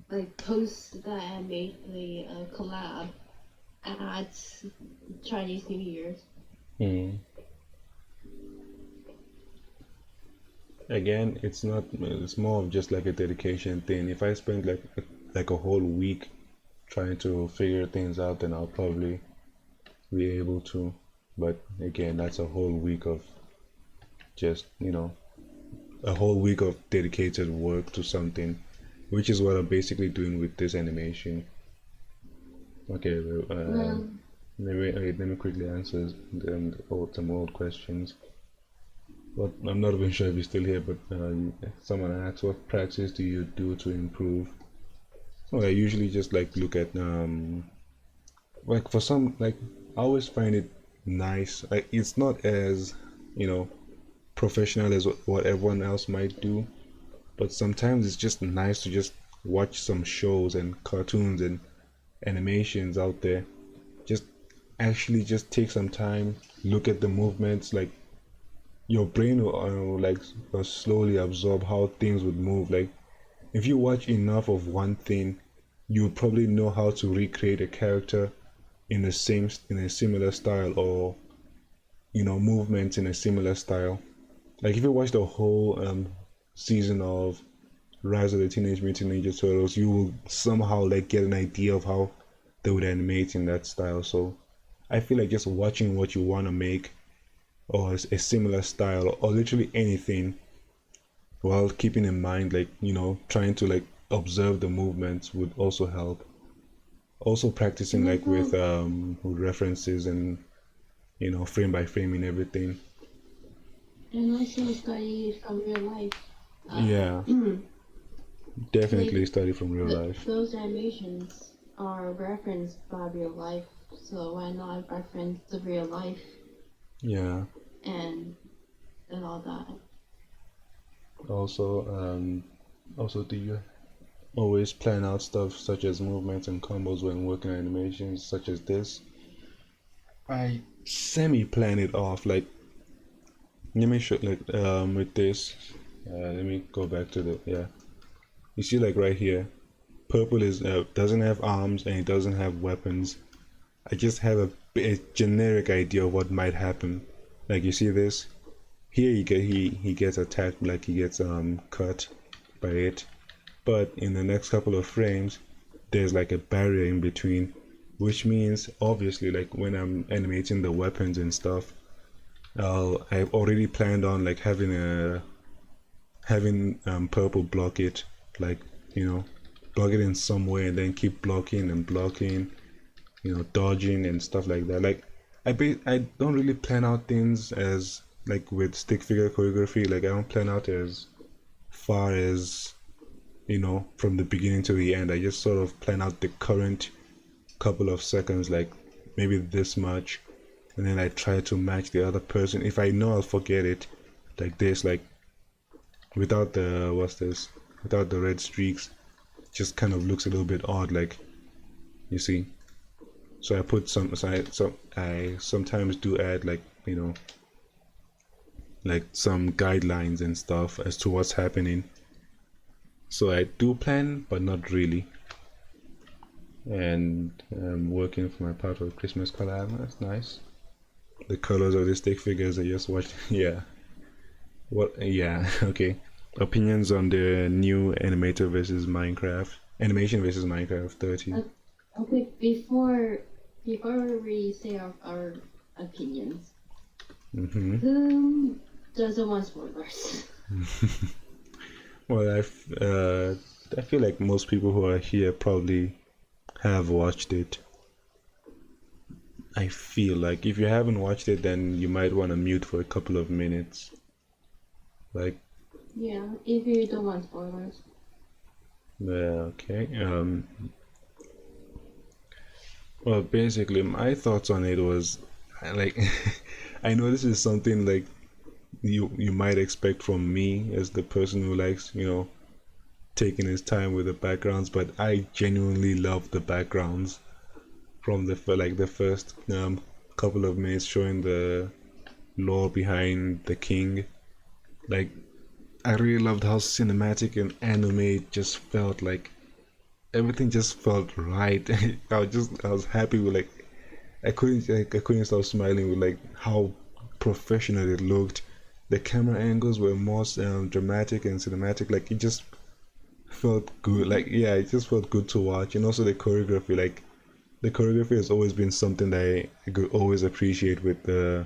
like post that and make the collab at Chinese New Year's. Hmm. Again, it's not. It's more of just like a dedication thing. If I spend like a whole week trying to figure things out, then I'll probably be able to. But again, that's a whole week of just a whole week of dedicated work to something, which is what I'm basically doing with this animation. Okay, Um, let me quickly answer some old questions. But I'm not even sure if you're still here, but someone asked, what practice do you do to improve? So I usually just like look at like for some like I always find it nice. Like it's not as you know professional as what everyone else might do, but sometimes it's just nice to just watch some shows and cartoons and animations out there. Just actually just take some time, look at the movements, like your brain will slowly absorb how things would move. Like if you watch enough of one thing, you probably know how to recreate a character in a similar style, or movements in a similar style. Like if you watch the whole season of Rise of the Teenage Mutant Ninja Turtles, you will somehow like get an idea of how they would animate in that style. So I feel like just watching what you want to make, or a similar style, or literally anything, while keeping in mind like trying to like observe the movements would also help. Also practicing and like also, with references and frame by frame and everything. study from real life. Yeah, Like definitely study from real life. those animations are referenced by real life, so why not reference the real life Yeah. and all that? Also, do you always plan out stuff such as movements and combos when working on animations such as this? I semi-plan it off. Like, let me show like with this. Let me go back to the yeah. You see, like right here, purple is doesn't have arms and it doesn't have weapons. I just have a generic idea of what might happen. Like you see this here, he gets attacked, like he gets cut by it. But in the next couple of frames, there's like a barrier in between, which means obviously like when I'm animating the weapons and stuff, I've already planned on like having purple block it, like block it in some way, and then keep blocking and blocking, dodging and stuff like that. Like I don't really plan out things as like with stick figure choreography. Like I don't plan out as far as from the beginning to the end. I just sort of plan out the current couple of seconds, like maybe this much, and then I try to match the other person. If I know I'll forget it, like this, like without the what's this, without the red streaks, just kind of looks a little bit odd, like you see. So I put so I sometimes do add like like some guidelines and stuff as to what's happening. So I do plan, but not really. And I'm working for my part of Christmas collab. That's nice. The colors of the stick figures I just watched. Yeah. What? Yeah. Okay. Opinions on the new animator versus Minecraft animation versus Minecraft 30. Okay, before we say our opinions, who doesn't want spoilers? Well, I feel like most people who are here probably have watched it. I feel like if you haven't watched it, then you might want to mute for a couple of minutes. Like, Yeah, if you don't want spoilers. yeah, okay. Well, basically, my thoughts on it was like, I know this is something like you might expect from me as the person who likes taking his time with the backgrounds, but I genuinely love the backgrounds from the first couple of minutes showing the lore behind the king. Like I really loved how cinematic and anime it just felt. Like everything just felt right. I was happy with like I couldn't stop smiling with like how professional it looked. The camera angles were more dramatic and cinematic. Like it just felt good. Like yeah, it just felt good to watch. And also the choreography. Like the choreography has always been something that I could always appreciate with the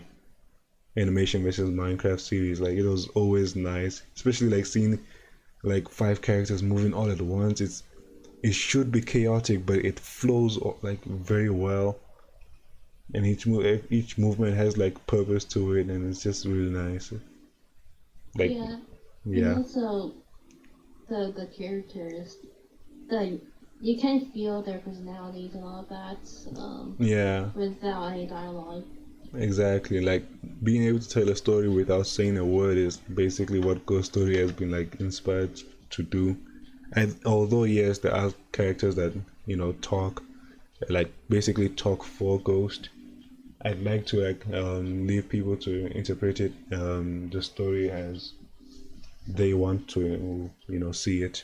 animation versus Minecraft series. Like it was always nice, especially like seeing like five characters moving all at once. It should be chaotic, but it flows like very well, and each movement has like purpose to it, and it's just really nice. Like Yeah, and yeah, also the characters, the you can feel their personalities and all of that yeah, without any dialogue. exactly. Like being able to tell a story without saying a word is basically what Ghost Story has been like inspired to do. And although yes, there are characters that talk, like basically talk for Ghost. I'd like to like leave people to interpret it, the story as they want to see it,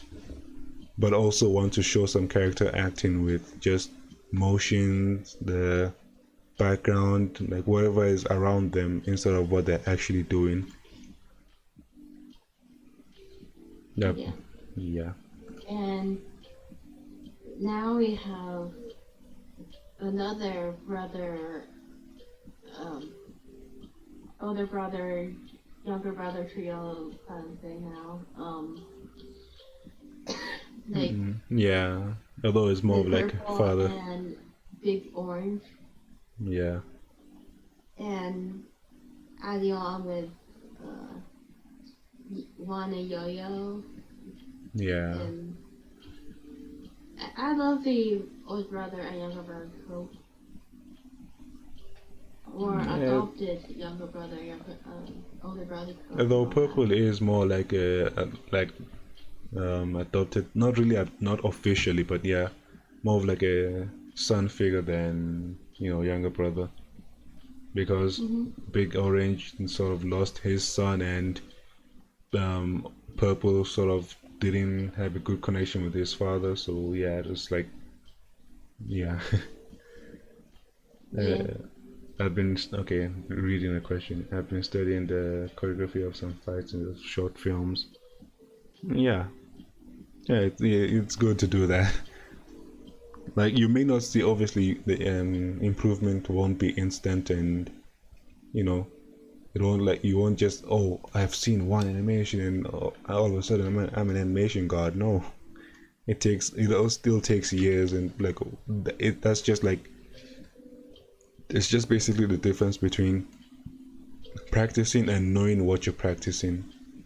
but also want to show some character acting with just motions, the background, like whatever is around them instead of what they're actually doing. Yep. Yeah, Yeah. and now we have another brother, um, older brother, younger brother trio kind of thing now. Like Yeah. Although it's more the of like purple father. and big orange, Yeah. and adding on with Juan and Yo-Yo, Yeah. and I love the older brother and younger brother trope, or Yeah. adopted younger brother, older brother trope. Although and all that. purple is more like a like adopted, not really not officially, but yeah, more of like a son figure than younger brother, because Mm-hmm. Big Orange sort of lost his son, and Purple sort of didn't have a good connection with his father. So yeah, just like yeah. Yeah. I've been okay reading a question. I've been studying the choreography of some fights in the short films. Yeah, it's good to do that. Like you may not see, obviously the improvement won't be instant, and you know it won't, like you won't just, oh, I've seen one animation and all of a sudden I'm an animation god. No, it all still takes years, and like that's just like, it's just basically the difference between practicing and knowing what you're practicing.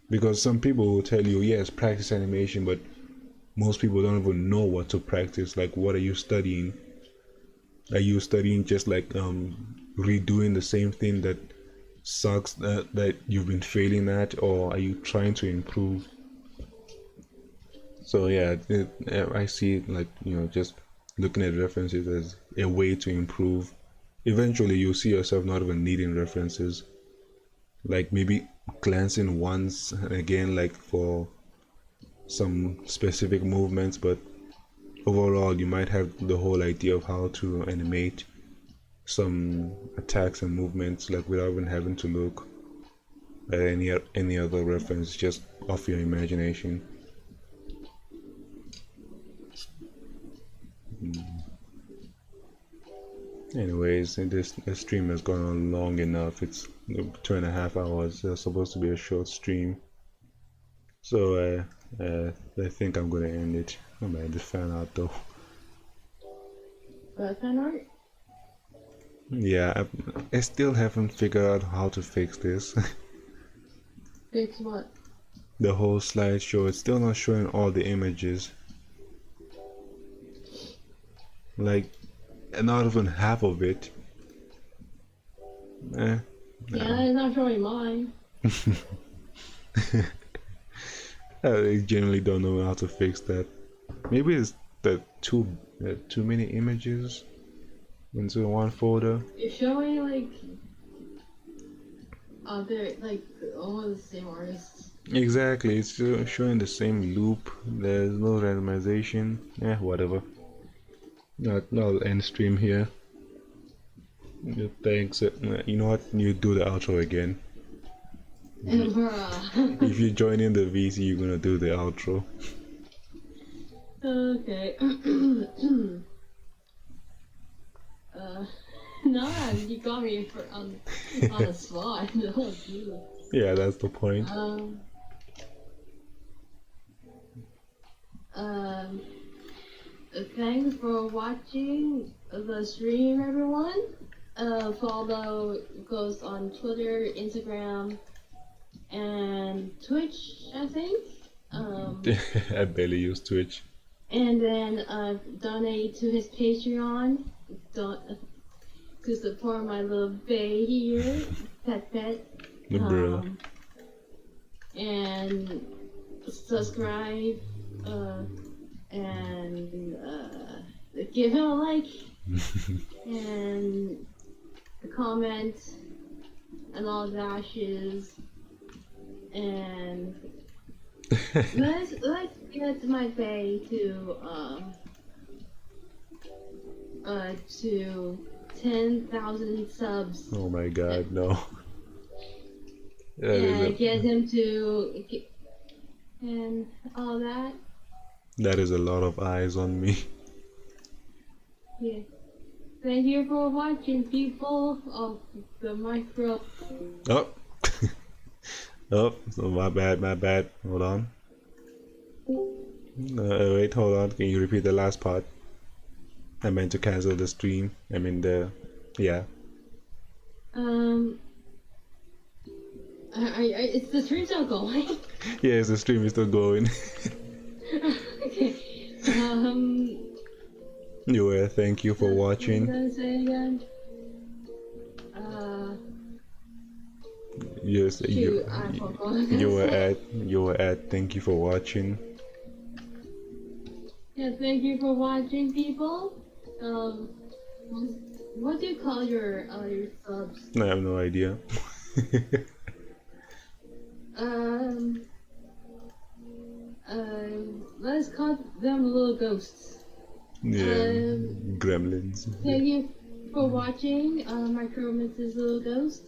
Because some people will tell you, yes, practice animation, but most people don't even know what to practice. Like, what are you studying? Are you studying just like redoing the same thing that sucks, that you've been failing at, or are you trying to improve? So yeah, I see it like, just looking at references as a way to improve. Eventually you'll see yourself not even needing references, like maybe glancing once and again, like for some specific movements, but overall you might have the whole idea of how to animate some attacks and movements, like without even having to look at any other reference, just off your imagination. Anyways, this stream has gone on long enough. It's 2.5 hours. It's supposed to be a short stream, so I think I'm gonna end it. I might just fan out though. Fan art? Yeah, I still haven't figured out how to fix this. Fix what? The whole slideshow, it's still not showing all the images. Like, not even half of it. Yeah, it's not showing mine. I genuinely don't know how to fix that. Maybe it's the too many images into one folder. It's showing like other, like all the same artists. Exactly, it's still showing the same loop. There's no randomization. Whatever. I'll end stream here. Yeah, thanks. You know what? You do the outro again. Bruh. If you join in the VC, you're gonna do the outro. Okay. Nah, you got me on the spot. Oh, dude. Yeah, that's the point. Thanks for watching the stream, everyone. Follow goes on Twitter, Instagram, and Twitch, I think. I barely use Twitch. And then donate to his Patreon to support my little bae here, Pet. Bruh. And subscribe and give him a like and comment and all dashes and let's get my bae to 10,000 subs. Oh my god, no. That And get him to and all that. that is a lot of eyes on me. Yeah. Thank you for watching, people of the micro. Oh. Oh, so my bad. Hold on. Wait, hold on. Can you repeat the last part? I meant to cancel the stream. I mean yeah. It's the stream still going. Yes, the stream is still going. Okay. Thank you for watching. What did I say again? Yes, Shoot, I forgot what I you were at thank you for watching. Yeah, thank you for watching, people. What do you call your subs? I have no idea. Let's call them little ghosts. Yeah, gremlins. Thank you for watching. MicroMist Little Ghost.